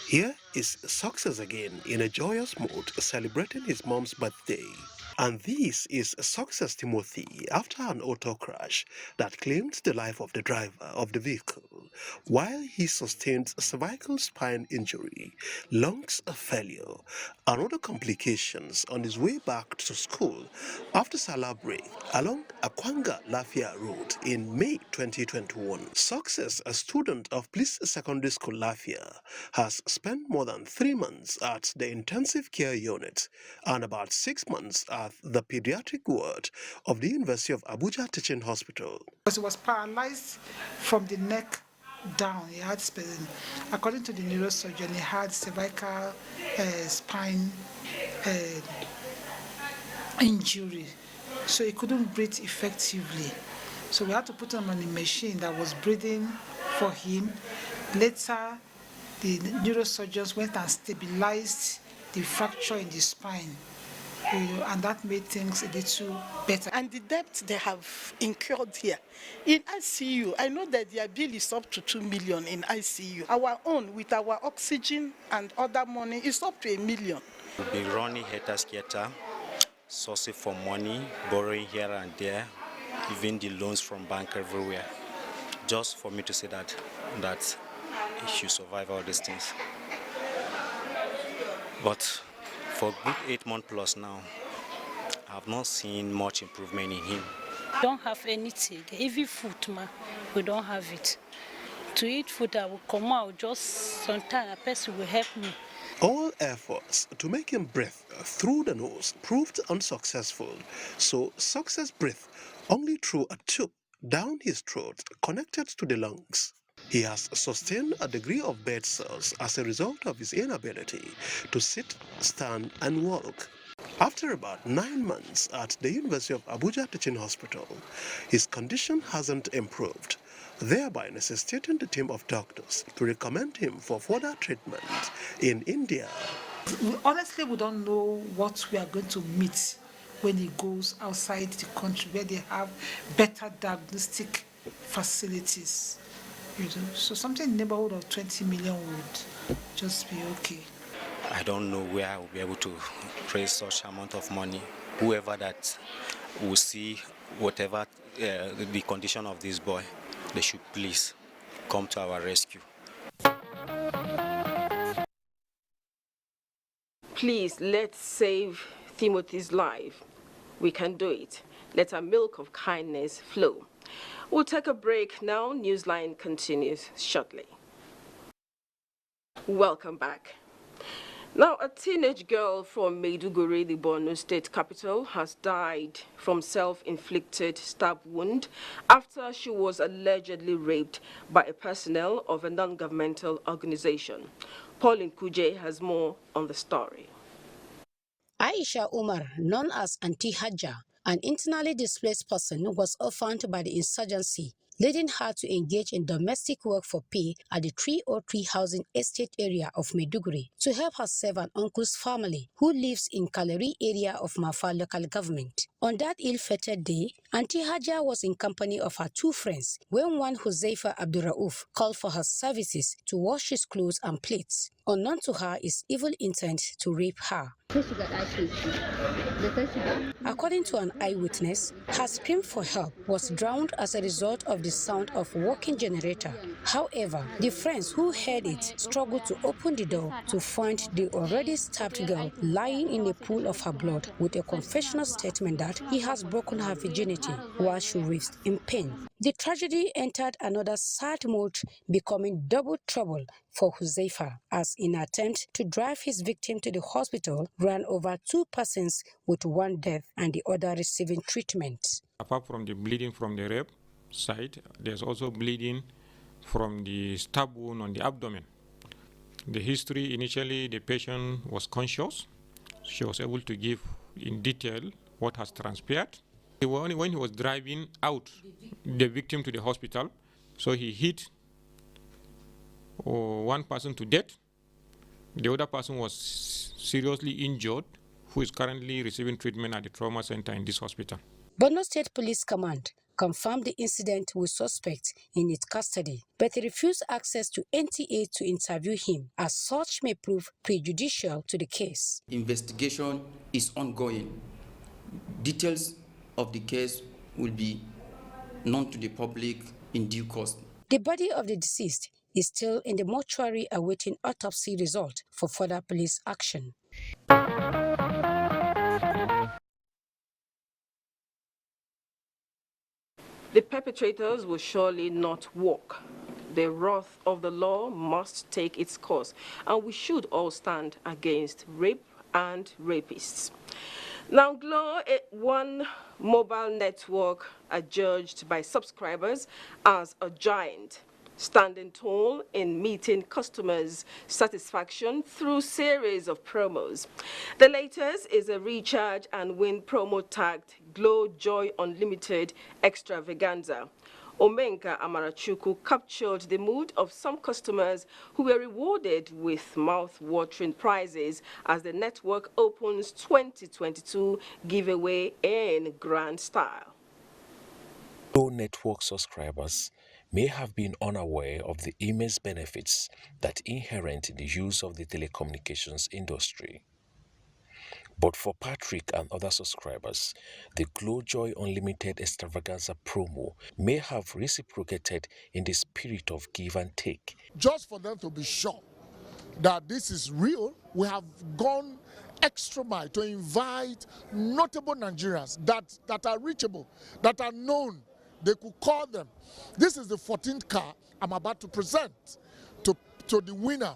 Speaker 25: Here is Success again in a joyous mood celebrating his mom's birthday. And this is Success Timothy after an auto crash that claimed the life of the driver of the vehicle while he sustained cervical spine injury, lungs failure, and other complications on his way back to school after Salah break along Akwanga Lafia Road in May 2021. Success, a student of Police Secondary School Lafia, has spent more than 3 months at the intensive care unit and about 6 months at the pediatric ward of the University of Abuja Teaching Hospital.
Speaker 6: Because he was paralyzed from the neck down. He had, according to the neurosurgeon, he had cervical spine injury, so he couldn't breathe effectively. So we had to put him on a machine that was breathing for him. Later, the neurosurgeons went and stabilized the fracture in the spine, and that made things a little better.
Speaker 29: And the debt they have incurred here in ICU, I know that their bill is up to 2 million in ICU. Our own, with our oxygen and other money, is up to 1 million.
Speaker 10: We'll be running heter-skelter, sourcing for money, borrowing here and there, even the loans from bank everywhere, just for me to say that he should survive all these things. But for good 8 months plus now, I have not seen much improvement in him.
Speaker 12: We don't have anything. Even food, we don't have it. To eat food, I will come out, just sometimes a person will help me.
Speaker 25: All efforts to make him breathe through the nose proved unsuccessful, so Success breathed only through a tube down his throat connected to the lungs. He has sustained a degree of bed sores as a result of his inability to sit, stand, and walk. After about 9 months at the University of Abuja Teaching Hospital, his condition hasn't improved, thereby necessitating the team of doctors to recommend him for further treatment in India.
Speaker 6: Honestly, we don't know what we are going to meet when he goes outside the country where they have better diagnostic facilities. So something in the neighborhood of 20 million would just be okay.
Speaker 10: I don't know where I will be able to raise such amount of money. Whoever that will see whatever the condition of this boy, they should please come to our rescue.
Speaker 1: Please, let's save Timothy's life. We can do it. Let our milk of kindness flow. We'll take a break now. Newsline continues shortly. Welcome back. Now, a teenage girl from Maiduguri, the Borno state capital, has died from self-inflicted stab wound after she was allegedly raped by a personnel of a non-governmental organization. Pauline Kuje has more on the story.
Speaker 13: Aisha Umar, known as Auntie Hajja, an internally displaced person, was orphaned by the insurgency, leading her to engage in domestic work for pay at the 303 housing estate area of Maiduguri to help herself and uncle's family, who lives in Kaleri area of Mafa local government. On that ill-fated day, Auntie Hajja was in company of her 2 friends when one Huzaifa Abdurrauf called for her services to wash his clothes and plates. Unknown to her is evil intent to rape her. According to an eyewitness, her scream for help was drowned as a result of the sound of working generator. However, the friends who heard it struggled to open the door to find the already stabbed girl lying in a pool of her blood with a confessional statement that he has broken her virginity while she writhed in pain. The tragedy entered another sad mode, becoming double trouble for Huzaifa, as in an attempt to drive his victim to the hospital, ran over 2 persons with 1 death and the other receiving treatment.
Speaker 8: Apart from the bleeding from the rape side, there's also bleeding from the stab wound on the abdomen. The history, initially the patient was conscious. She was able to give in detail what has transpired. When he was driving out the victim to the hospital, so he hit 1 person to death. The other person was seriously injured, who is currently receiving treatment at the trauma center in this hospital.
Speaker 13: Borno State Police Command confirmed the incident with suspect in its custody, but refused access to NTA to interview him, as such may prove prejudicial to the case.
Speaker 16: Investigation is ongoing.
Speaker 5: Details of the case will be known to the public in due course.
Speaker 13: The body of the deceased is still in the mortuary awaiting autopsy result for further police action.
Speaker 1: The perpetrators will surely not walk. The wrath of the law must take its course, and we should all stand against rape and rapists. Now, Glo, one mobile network adjudged by subscribers as a giant, standing tall in meeting customers' satisfaction through series of promos. The latest is a recharge and win promo tagged Glo Joy Unlimited Extravaganza. Omenka Amarachuku captured the mood of some customers who were rewarded with mouth-watering prizes as the network opens 2022 giveaway in grand style.
Speaker 14: Glo network subscribers may have been unaware of the immense benefits that inherent in the use of the telecommunications industry. But for Patrick and other subscribers, the Glo Joy Unlimited Extravaganza promo may have reciprocated in the spirit of give and take.
Speaker 15: Just for them to be sure that this is real, we have gone extra mile to invite notable Nigerians that are reachable, that are known. They could call them. This is the 14th car I'm about to present to the winner.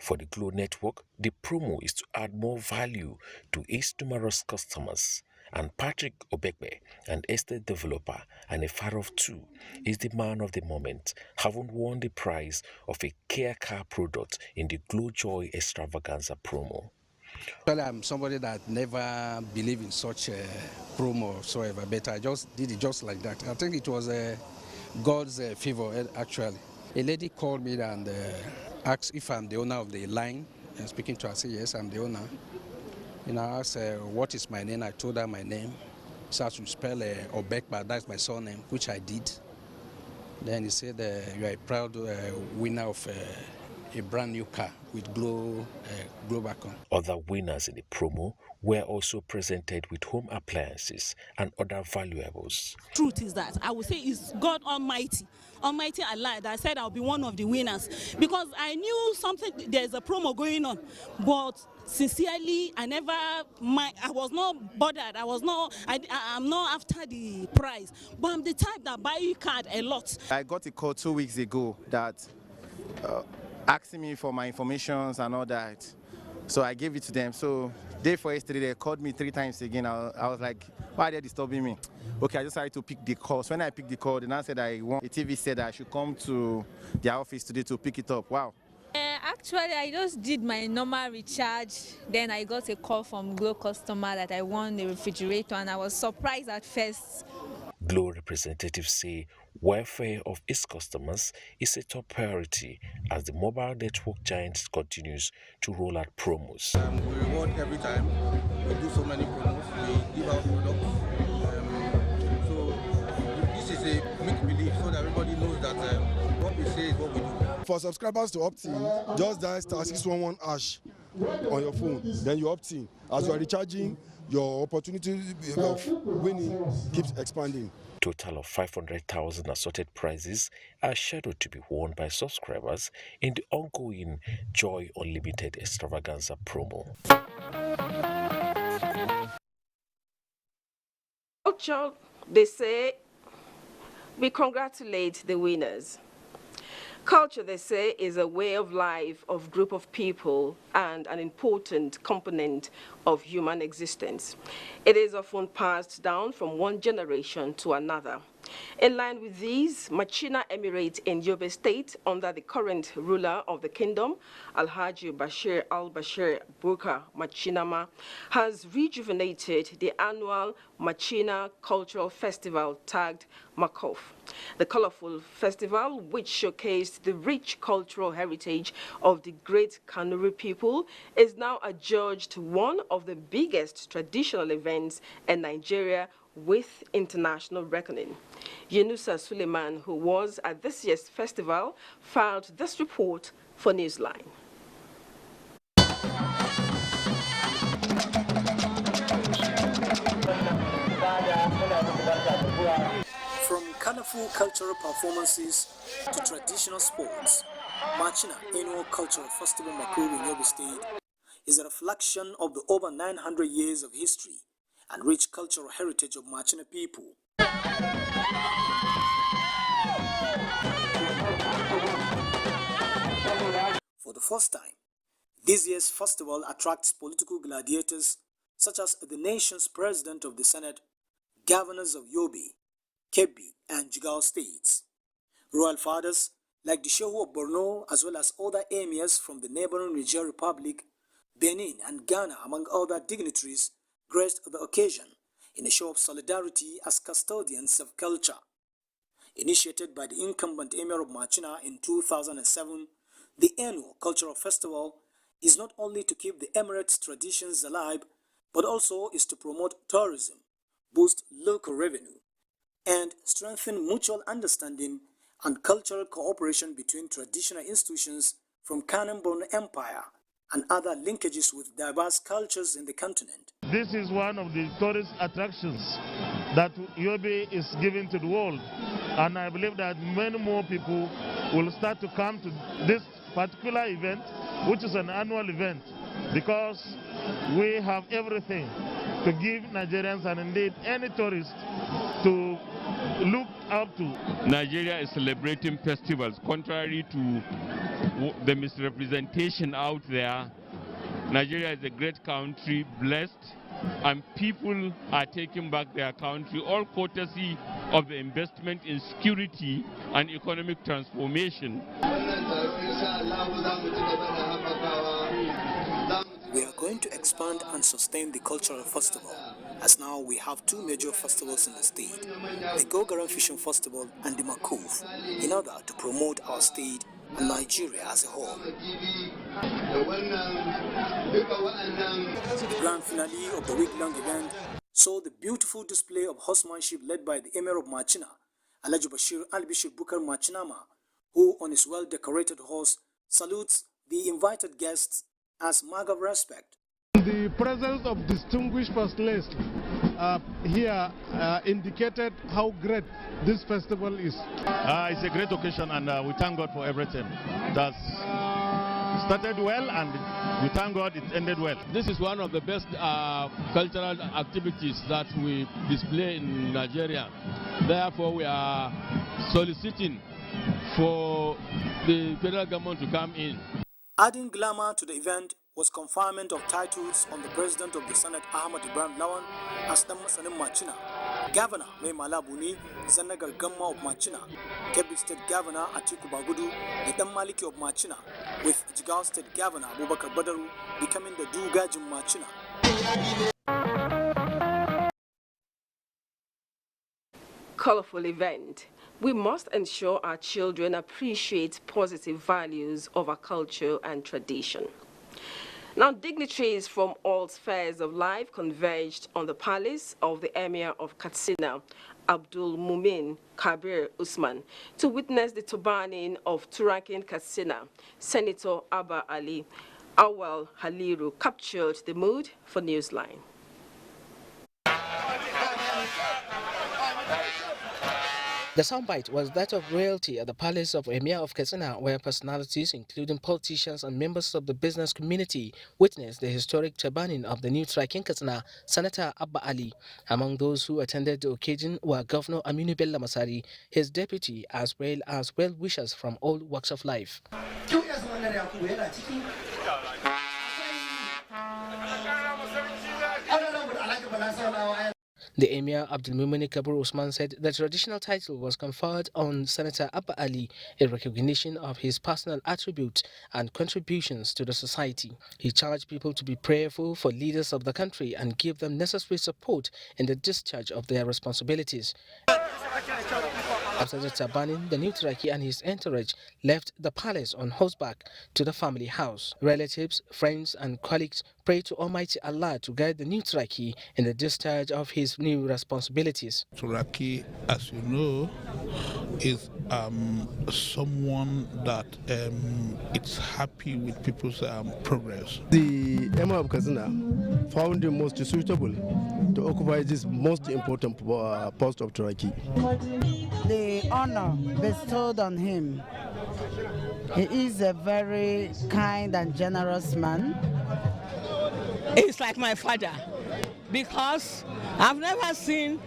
Speaker 14: For the Glo network, the promo is to add more value to its numerous customers, and Patrick Obekbe, an estate developer and a father of two, is the man of the moment, having won the prize of a Kia car product in the Glo Joy Extravaganza promo.
Speaker 16: Well, I'm somebody that never believed in such a promo whatsoever, but I just did it just like that. I think it was God's favor, actually. A lady called me and asked if I'm the owner of the line. And speaking to her, I said, yes, I'm the owner. And I asked what is my name. I told her my name. So I should spell Obekba, that's my surname, which I did. Then he said, you are a proud winner of a brand new car with Glo back on.
Speaker 14: Other winners in the promo were also presented with home appliances and other valuables.
Speaker 17: Truth is that I would say it's God Almighty, Almighty Allah, that said I'll be one of the winners, because I knew there's a promo going on, but sincerely I was not bothered. I'm not after the prize, but I'm the type that buy a card a lot.
Speaker 18: I got a call 2 weeks ago that asking me for my information and all that, so I gave it to them. So day for yesterday, they called me 3 times again. I was like, why are they disturbing me? Okay, I decided to pick the call. So when I picked the call, the man said the TV said I should come to their office today to pick it up. Wow.
Speaker 26: Actually, I just did my normal recharge. Then I got a call from Glo customer that I won a refrigerator, and I was surprised at first.
Speaker 14: Glo representatives say welfare of its customers is a top priority as the mobile network giant continues to roll out promos.
Speaker 27: We reward every time. We do so many promos. We give out products. So this is a make-believe so that everybody knows that what we say is what we do.
Speaker 15: For subscribers to opt in, just dial *611# on your phone. Then you opt in. As you are recharging, your opportunity of winning keeps expanding.
Speaker 14: Total of 500,000 assorted prizes are scheduled to be won by subscribers in the ongoing Joy Unlimited Extravaganza promo.
Speaker 1: Culture, they say, we congratulate the winners. Culture, they say, is a way of life of group of people and an important component of human existence. It is often passed down from one generation to another. In line with these, Machina Emirate in Yobe State, under the current ruler of the kingdom, Alhaji Bashir al-Bashir Burka Machinama, has rejuvenated the annual Machina Cultural Festival tagged Makof. The colorful festival, which showcased the rich cultural heritage of the great Kanuri people, is now adjudged one of the biggest traditional events in Nigeria with international reckoning. Yunusa Suleiman, who was at this year's festival, filed this report for Newsline.
Speaker 2: From colorful cultural performances to traditional sports, Machina Annual Cultural Festival Makuru in Yobe State is a reflection of the over 900 years of history and rich cultural heritage of Machina people. For the first time, this year's festival attracts political gladiators such as the nation's president of the Senate, governors of Yobe, Kebbi, and Jigawa states. Royal fathers like the Shehu of Borno, as well as other emirs from the neighboring Niger Republic, Benin, and Ghana, among other dignitaries, graced the occasion in a show of solidarity as custodians of culture. Initiated by the incumbent emir of Machina in 2007, the annual cultural festival is not only to keep the emirate's traditions alive, but also is to promote tourism, boost local revenue, and strengthen mutual understanding and cultural cooperation between traditional institutions from Kanem-Borno Empire and other linkages with diverse cultures in the continent.
Speaker 4: This is one of the tourist attractions that Yobe is giving to the world, and I believe that many more people will start to come to this particular event, which is an annual event, because we have everything to give Nigerians and indeed any tourist to look up to.
Speaker 7: Nigeria is celebrating festivals, contrary to the misrepresentation out there. Nigeria is a great country, blessed, and people are taking back their country, all courtesy of the investment in security and economic transformation.
Speaker 2: We are going to expand and sustain the cultural festival, as now we have two major festivals in the state, the Gogaran Fishing Festival and the Makuf, in order to promote our state and Nigeria as a whole. The grand finale of the week-long event saw the beautiful display of horsemanship led by the Emir of Machina, Alhaji Bashir Al-Bishir Bukar Machinama, who on his well-decorated horse salutes the invited guests as mark of respect.
Speaker 9: The presence of distinguished first ladies here indicated how great this festival is.
Speaker 4: It's a great occasion, and we thank God for everything. That's started well, and we thank God it ended well.
Speaker 19: This is one of the best cultural activities that we display in Nigeria. Therefore, we are soliciting for the federal government to come in.
Speaker 2: Adding glamour to the event was conferment of titles on the President of the Senate, Ahmad Ibrahim Lawan, as Damasanim Machina, Governor May Malabuni, Zanagar Gamma of Machina, Kebbi State Governor Atiku Bagudu, the Maliki of Machina, with Jigawa State Governor Abubakar Badaru becoming the Dugajim Machina.
Speaker 1: Colorful event. We must ensure our children appreciate positive values of our culture and tradition. Now, dignitaries from all spheres of life converged on the palace of the Emir of Katsina, Abdul Mumin Kabir Usman, to witness the turbaning of Turakin Katsina. Senator Abba Ali Awal Haliru captured the mood for Newsline.
Speaker 20: The soundbite was that of royalty at the palace of Emir of Katsina, where personalities including politicians and members of the business community witnessed the historic turbaning of the new Turakin Katsina, Senator Abba Ali. Among those who attended the occasion were Governor Aminu Bello Masari, his deputy, as well as well-wishers from all walks of life. The Emir Abdulmumin Kabir Usman said the traditional title was conferred on Senator Abba Ali in recognition of his personal attributes and contributions to the society. He charged people to be prayerful for leaders of the country and give them necessary support in the discharge of their responsibilities. After the turbaning, the new Turaki and his entourage left the palace on horseback to the family house. Relatives, friends and colleagues prayed to Almighty Allah to guide the new Turaki in the discharge of his new responsibilities.
Speaker 21: Turaki, as you know,
Speaker 3: is someone that is happy with people's progress.
Speaker 11: The Emir of Katsina found him most suitable to occupy this most important post of Turkey.
Speaker 12: The honor bestowed on him. He is a very kind and generous man.
Speaker 21: He's like my father because I've never seen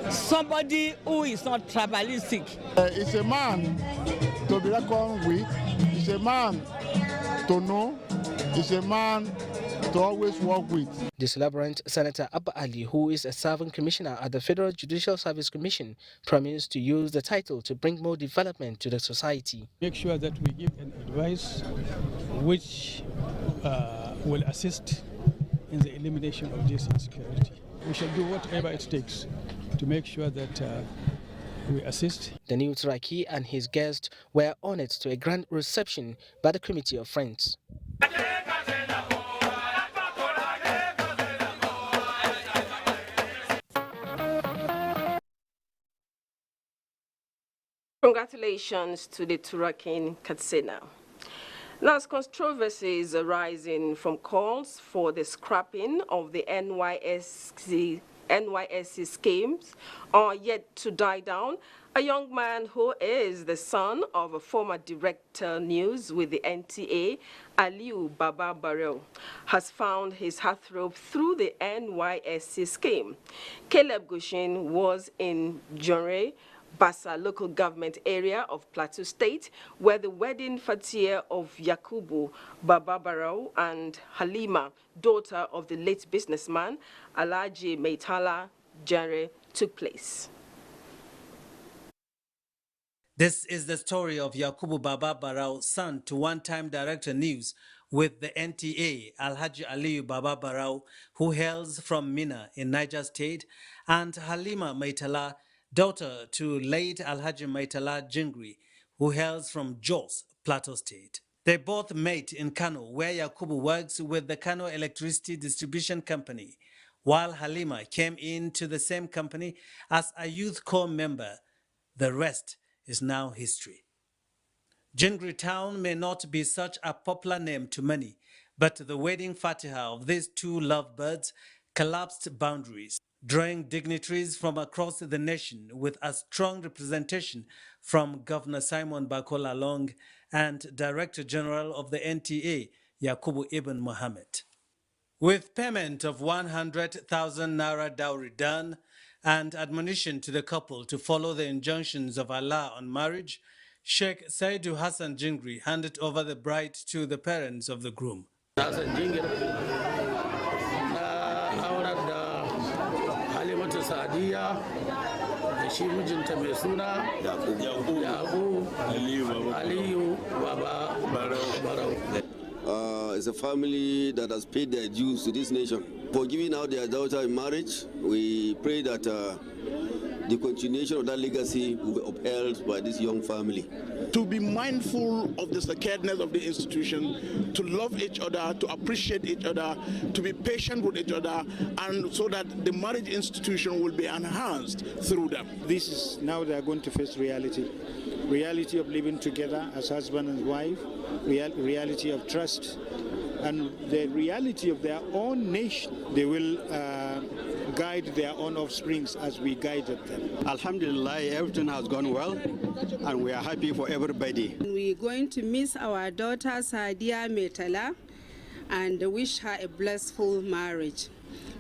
Speaker 21: somebody who is not tribalistic.
Speaker 15: It's a man to be reckoned with. It's a man to know. It's a man to always work with.
Speaker 20: The celebrant Senator Abba Ali, who is a serving commissioner at the Federal Judicial Service Commission, promised to use the title to bring more development to the society.
Speaker 22: Make sure that we give an advice which will assist in the elimination of this insecurity. We shall do whatever it takes to make sure that we assist.
Speaker 20: The new Turaki and his guests were honored to a grand reception by the Committee of Friends.
Speaker 1: Congratulations to the Turakin Katsina. Now, as controversies arising from calls for the scrapping of the NYSC schemes are yet to die down, a young man who is the son of a former director news with the NTA, Aliu Baba Barrel, has found his heartthrob through the NYSC scheme. Caleb Gushin was in Jonre, Bassa local government area of Plateau State, where the wedding fatir of Yakubu Bababarao and Halima, daughter of the late businessman Alhaji Maitala Jare, took place.
Speaker 23: This is the story of Yakubu Bababarao, son to one-time director news with the NTA, Alhaji Aliyu Bababarao, who hails from Mina in Niger State, and Halima Maitala, daughter to late Alhaji Maitala Jingri, who hails from Jos, Plateau State. They both met in Kano, where Yakubu works with the Kano Electricity Distribution Company, while Halima came into the same company as a youth corps member. The rest is now history. Jingri Town may not be such a popular name to many, but the wedding fatiha of these two lovebirds collapsed boundaries, drawing dignitaries from across the nation with a strong representation from Governor Simon Bakola Long and Director General of the NTA, Yakubu Ibn Mohammed. With payment of 100,000 naira dowry done and admonition to the couple to follow the injunctions of Allah on marriage, Sheikh Saidu Hassan Jingri handed over the bride to the parents of the groom.
Speaker 24: Hassan Jingri na aurar da Halimatu Sadiya da shi mijinta mai suna Yakubu Aliyu Baba Barau.
Speaker 28: It's a family that has paid their dues to this nation. For giving out their daughter in marriage, we pray that the continuation of that legacy will be upheld by this young family.
Speaker 29: To be mindful of the sacredness of the institution, to love each other, to appreciate each other, to be patient with each other, and so that the marriage institution will be enhanced through them.
Speaker 30: This is now they are going to face reality. Reality of living together as husband and wife, reality of trust, and the reality of their own nation. They will guide their own offsprings as we guided them.
Speaker 31: Alhamdulillah, everything has gone well, and we are happy for everybody.
Speaker 32: We're going to miss our daughter Sadia Metala and wish her a blissful marriage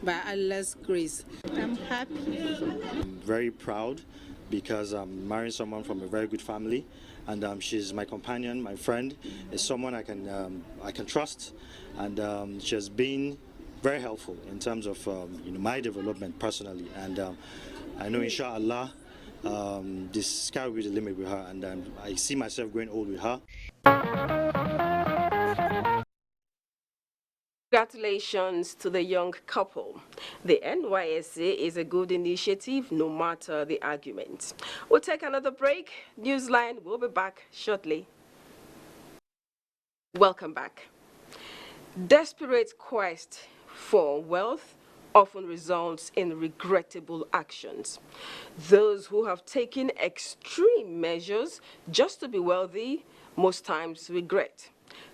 Speaker 32: by Allah's grace. I'm happy.
Speaker 33: I'm very proud because I'm marrying someone from a very good family, and she's my companion, my friend, is someone I can trust, and she has been very helpful in terms of my development personally, and I know inshallah this sky will be the limit with her, and I see myself growing old with her.
Speaker 1: Congratulations to the young couple. The NYSC is a good initiative, no matter the argument. We'll take another break. Newsline will be back shortly. Welcome back. Desperate quest for wealth often results in regrettable actions. Those who have taken extreme measures just to be wealthy most times regret.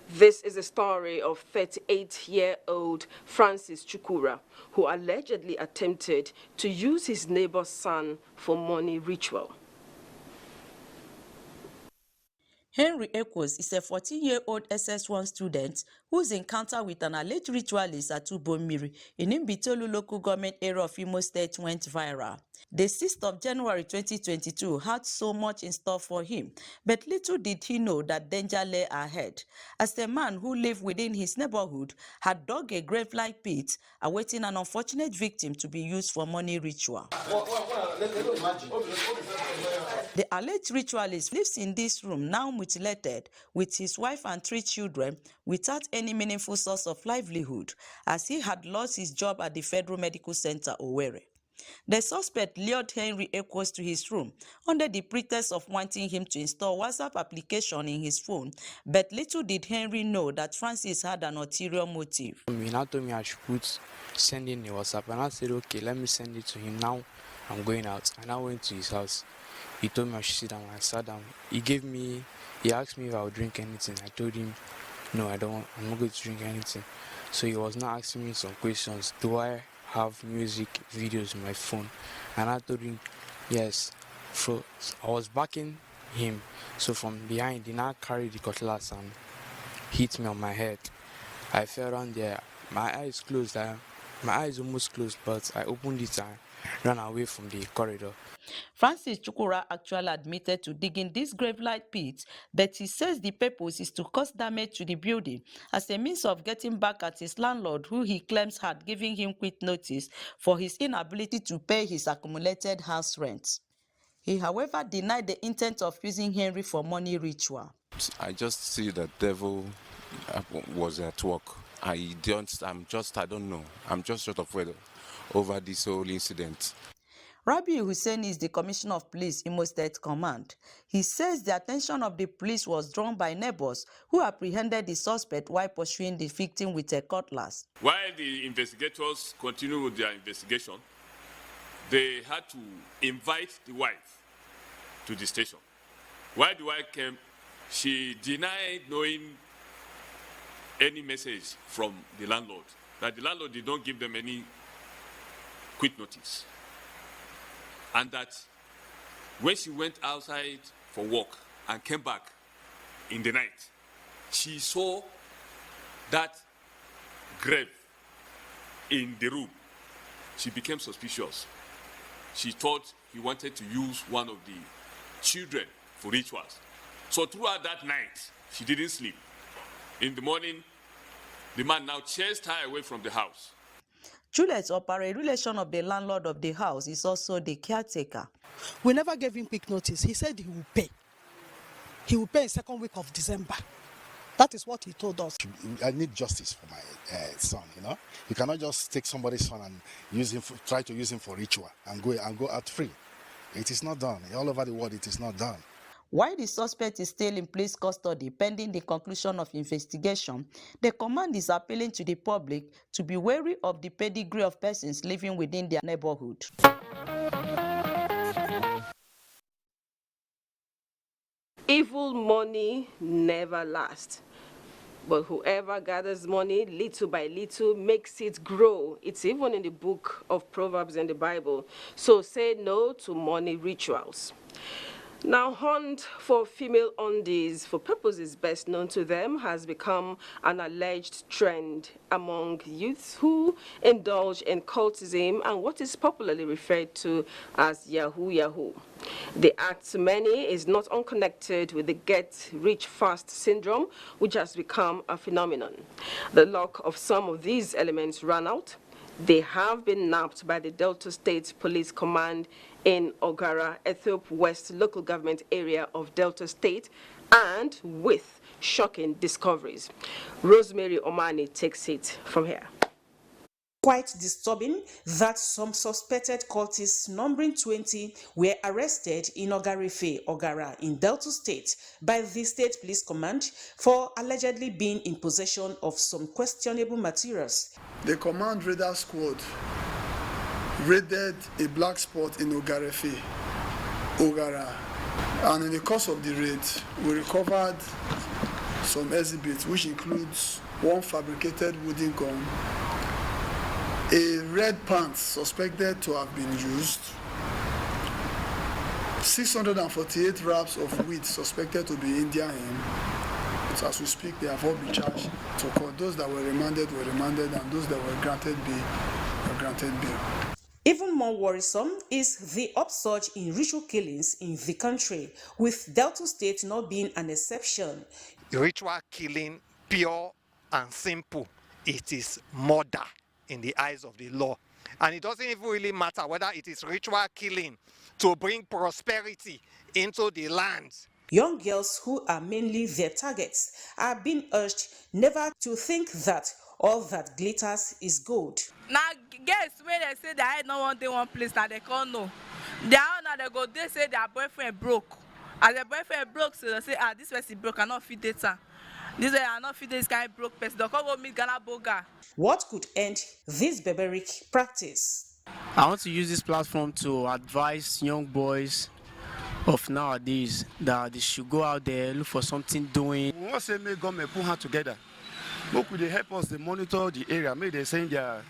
Speaker 1: This is the story of 38-year-old Francis Chukura, who allegedly attempted to use his neighbor's son for money ritual.
Speaker 5: Henry Equos is a 14-year-old SS1 student whose encounter with an alleged ritualist at Ubomiri in Imbitolu local government area of Imo State went viral. The 6th of January 2022 had so much in store for him, but little did he know that danger lay ahead, as the man who lived within his neighborhood had dug a grave-like pit, awaiting an unfortunate victim to be used for money ritual. The alleged ritualist lives in this room, now mutilated, with his wife and 3 children, without any meaningful source of livelihood, as he had lost his job at the Federal Medical Center, Owerri. The suspect lured Henry Equos to his room under the pretext of wanting him to install WhatsApp application in his phone, but little did Henry know that Francis had an ulterior motive.
Speaker 6: He now told me I should send in the WhatsApp, and I said, okay, let me send it to him now. I'm going out. And I went to his house. He told me I should sit down. I sat down. He asked me if I would drink anything. I told him, no, I'm not going to drink anything. So he was now asking me some questions. Do I have music videos on my phone? And I told him, yes. So I was backing him. So from behind, he now carried the cutlass and hit me on my head. I fell down there. My eyes closed. My eyes almost closed, but I opened it and ran away from the corridor.
Speaker 5: Francis Chukura actually admitted to digging this grave-like pit, but he says the purpose is to cause damage to the building as a means of getting back at his landlord, who he claims had given him quit notice for his inability to pay his accumulated house rent. He, however, denied the intent of using Henry for money ritual.
Speaker 7: I just see the devil was at work. I don't know. I'm just sort of worried over this whole incident.
Speaker 5: Rabi Hussein is the Commissioner of Police, Imo State Command. He says the attention of the police was drawn by neighbors who apprehended the suspect while pursuing the victim with a cutlass.
Speaker 8: While the investigators continued with their investigation, they had to invite the wife to the station. While the wife came, she denied knowing any message from the landlord, that the landlord did not give them any quit notice. And that when she went outside for work and came back in the night, she saw that grave in the room. She became suspicious. She thought he wanted to use one of the children for rituals. So throughout that night, she didn't sleep. In the morning, the man now chased her away from the house.
Speaker 5: Juliet Opara, a relation of the landlord of the house, is also the caretaker.
Speaker 10: We never gave him quick notice. He said he will pay. He will pay in 2nd week of December. That is what he told us.
Speaker 13: I need justice for my son, you know. You cannot just take somebody's son and try to use him for ritual and go out free. It is not done. All over the world, it is not done.
Speaker 5: While the suspect is still in police custody pending the conclusion of investigation, the command is appealing to the public to be wary of the pedigree of persons living within their neighborhood.
Speaker 1: Evil money never lasts. But whoever gathers money little by little makes it grow. It's even in the book of Proverbs in the Bible. So say no to money rituals. Now, hunt for female undies for purposes best known to them has become an alleged trend among youths who indulge in cultism and what is popularly referred to as Yahoo Yahoo. The act to many is not unconnected with the get-rich-fast syndrome, which has become a phenomenon. The luck of some of these elements ran out. They have been nabbed by the Delta State Police Command in Ogara, Ethiop West local government area of Delta State, and with shocking discoveries. Rosemary Omani takes it from here.
Speaker 14: Quite disturbing that some suspected cultists numbering 20 were arrested in Ogarife, Ogara in Delta State by the State Police Command for allegedly being in possession of some questionable materials.
Speaker 16: The Command Radar Squad
Speaker 2: raided a black spot in Ogara, and in the course of the raid, we recovered some exhibits, which includes one fabricated wooden gun, a red pants suspected to have been used, 648 wraps of weed suspected to be Indian hemp. So as we speak, they have all been charged to court. Those that were remanded, and those that were granted bail were granted bail.
Speaker 14: Even more worrisome is the upsurge in ritual killings in the country, with Delta State not being an exception.
Speaker 3: Ritual killing, pure and simple, it is murder in the eyes of the law. And it doesn't even really matter whether it is ritual killing to bring prosperity into the land.
Speaker 14: Young girls who are mainly their targets are being urged never to think that all that glitters is gold.
Speaker 4: Now, girls, when they say that I don't want they one place, now they can't know. They are now they go, they say their boyfriend broke. As their boyfriend broke, so they say, this person broke, I not fit data. This way I not fit this guy broke person. They can't go meet Ghana Boga.
Speaker 14: What could end this barbaric practice?
Speaker 9: I want to use this platform to advise young boys of nowadays that they should go out there, look for something doing.
Speaker 11: We want to say, may government put hands together. But could they help us to monitor the area? Maybe they send their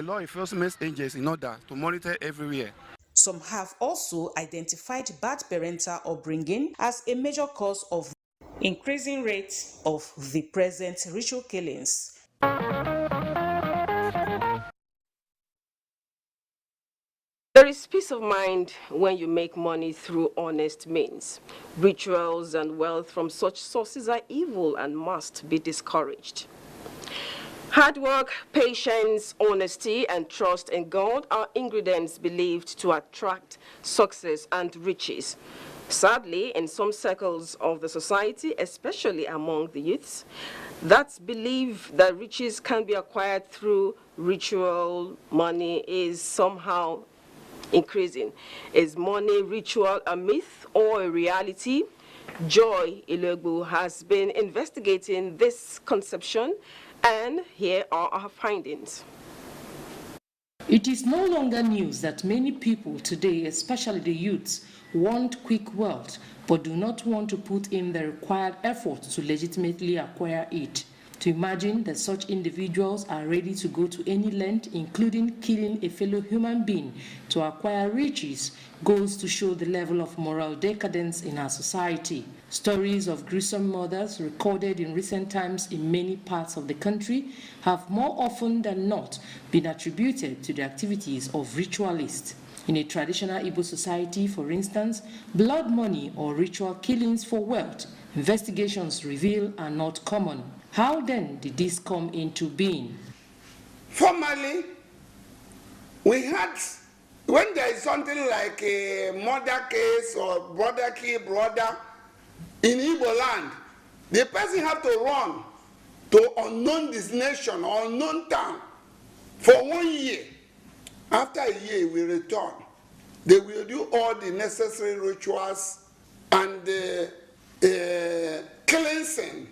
Speaker 11: law enforcement agents in order to monitor everywhere.
Speaker 14: Some have also identified bad parental upbringing as a major cause of increasing rates of the present ritual killings.
Speaker 1: There is peace of mind when you make money through honest means. Rituals and wealth from such sources are evil and must be discouraged. Hard work, patience, honesty, and trust in God are ingredients believed to attract success and riches. Sadly, in some circles of the society, especially among the youths, that belief that riches can be acquired through ritual money is somehow increasing. Is money ritual a myth or a reality? Joy Ilegbu has been investigating this conception, and here are our findings.
Speaker 12: It is no longer news that many people today, especially the youths, want quick wealth but do not want to put in the required effort to legitimately acquire it. To imagine that such individuals are ready to go to any length, including killing a fellow human being, to acquire riches, goes to show the level of moral decadence in our society. Stories of gruesome murders recorded in recent times in many parts of the country have more often than not been attributed to the activities of ritualists. In a traditional Igbo society, for instance, blood money or ritual killings for wealth, investigations reveal, are not common. How then did this come into being?
Speaker 16: Formerly, we had, when there is something like a murder case or brother kill brother in Igbo land, the person have to run to unknown destination or unknown town for 1 year. After a year, we return. They will do all the necessary rituals and cleansing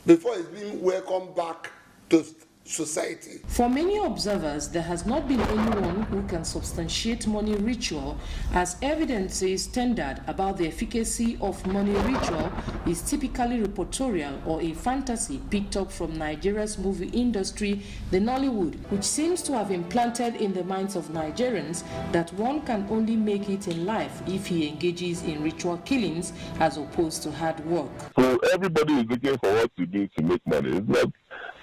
Speaker 16: before it's being welcomed back to society.
Speaker 12: For many observers, there has not been anyone who can substantiate money ritual, as evidence is tendered about the efficacy of money ritual is typically reportorial or a fantasy picked up from Nigeria's movie industry, the Nollywood, which seems to have implanted in the minds of Nigerians that one can only make it in life if he engages in ritual killings as opposed to hard work.
Speaker 17: So everybody is looking for what to do to make money. It's not.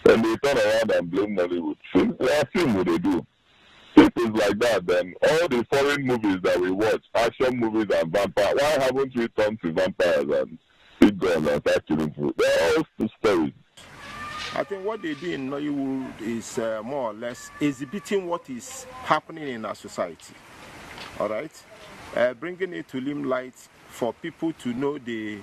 Speaker 17: And they turn around and blame Nollywood. I've seen what they do. If it's like that, then all the foreign movies that we watch, action movies and vampire, why haven't we turned to vampires and big guns and start killing food? They're all stories.
Speaker 18: I think what they do in Nollywood is more or less exhibiting what is happening in our society. All right? Bringing it to limelight for people to know the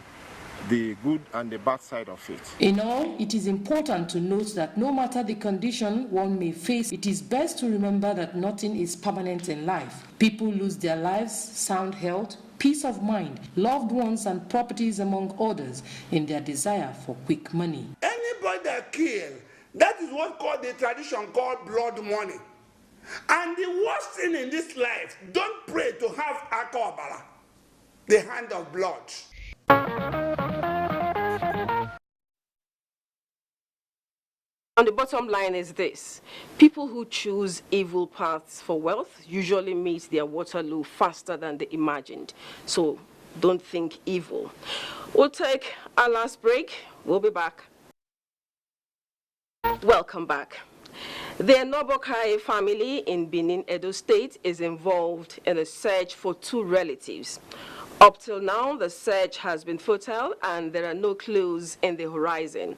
Speaker 18: good and the bad side of it.
Speaker 12: In all, it is important to note that no matter the condition one may face, it is best to remember that nothing is permanent in life. People lose their lives, sound health, peace of mind, loved ones and properties among others in their desire for quick money.
Speaker 16: Anybody that kill, that is what called the tradition called blood money. And the worst thing in this life, don't pray to have akobala, the hand of blood.
Speaker 1: And the bottom line is this: people who choose evil paths for wealth usually meet their Waterloo faster than they imagined. So don't think evil. We'll take our last break. We'll be back. Welcome back. The Enobokai family in Benin, Edo State is involved in a search for two relatives. Up till now, the search has been futile and there are no clues in the horizon.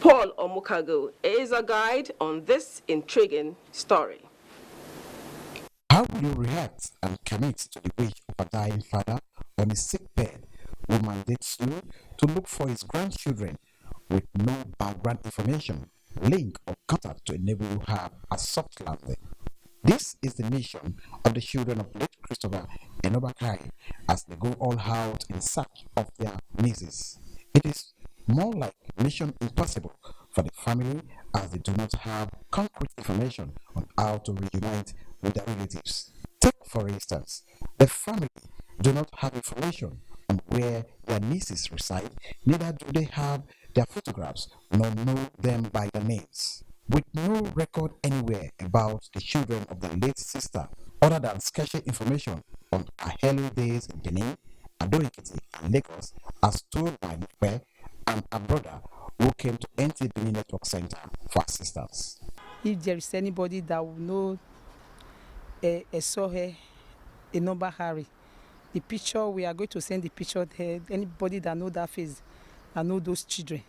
Speaker 1: Paul Omukago is a guide on this intriguing story.
Speaker 15: How will you react and commit to the wish of a dying father on his sick bed who mandates you to look for his grandchildren with no background information, link or contact to enable you have a soft landing? This is the mission of the children of late Christopher Enobakai as they go all out in search of their nieces. It is more like mission impossible for the family as they do not have concrete information on how to reunite with their relatives. Take, for instance, the family do not have information on where their nieces reside, neither do they have their photographs nor know them by their names. With no record anywhere about the children of the late sister, other than sketchy information on her early days in Benin, Ado-Ekiti, and Lagos, as told by Nipe and her brother who came to NTA Benin Network Center for assistance.
Speaker 19: If there is anybody that will know Esohe Enoba Harry, the picture, we are going to send the picture there. Anybody that know that face, that know those children,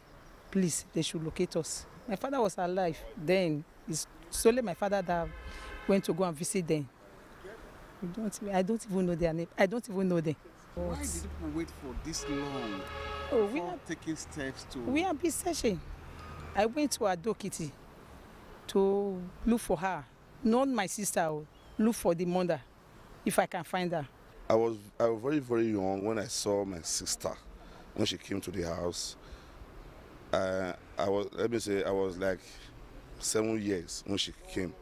Speaker 19: please, they should locate us. My father was alive then. It's solely my father that went to go and visit them. I don't even know their name. I don't even know them.
Speaker 31: Why did people wait for this long?
Speaker 19: Oh, we are
Speaker 31: taking steps to.
Speaker 19: We have been searching. I went to Ado-Ekiti to look for her, not my sister. Look for the mother, if I can find her.
Speaker 20: I was very, very young when I saw my sister when she came to the house. I was like 7 years when she came.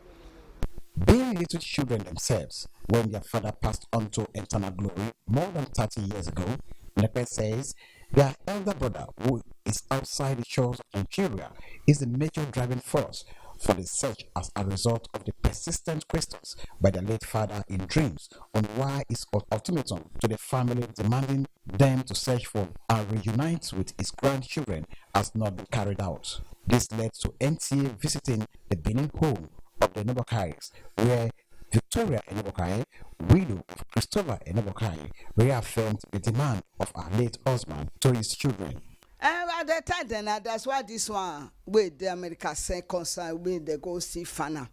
Speaker 15: Being little children themselves, when their father passed on to eternal glory more than 30 years ago, Nepe says their elder brother, who is outside the shores of Nigeria, is the major driving force for the search as a result of the persistent questions by the late father in dreams on why his ultimatum to the family demanding them to search for and reunite with his grandchildren has not been carried out. This led to NTA visiting the Benin home of the Enobokais, where Victoria Enobokai, widow of Christopher Enobokai, reaffirmed the demand of her late husband to his children.
Speaker 21: At that time, then that's why this one with the America say concern when they go see Fana,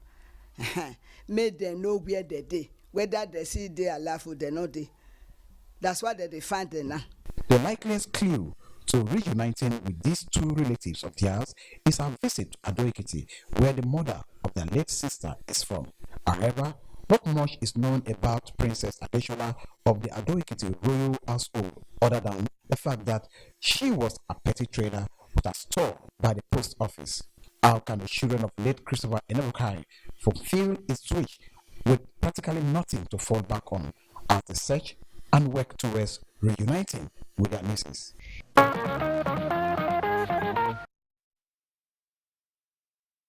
Speaker 21: made them know where they dey, whether they see they alive or they not dey. That's why they find them now.
Speaker 15: The likeliest clue to reuniting with these two relatives of theirs is a visit to Ado-Ekiti, where the mother of their late sister is from. However, not much is known about Princess Adeshola of the Ado-Ekiti royal household, other than the fact that she was a petty trader with a store by the post office. How can the children of late Christopher Enobokai fulfill its wish with practically nothing to fall back on as they search and work towards reuniting with their nieces?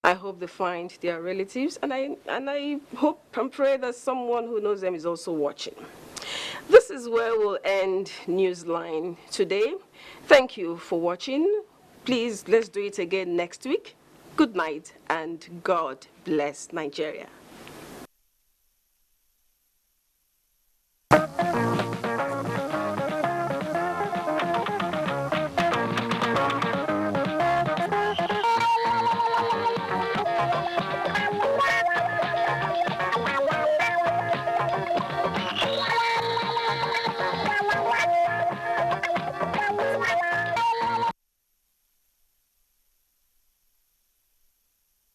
Speaker 1: I hope they find their relatives, and I hope and pray that someone who knows them is also watching. This is where we'll end Newsline today. Thank you for watching. Please, let's do it again next week. Good night, and God bless Nigeria.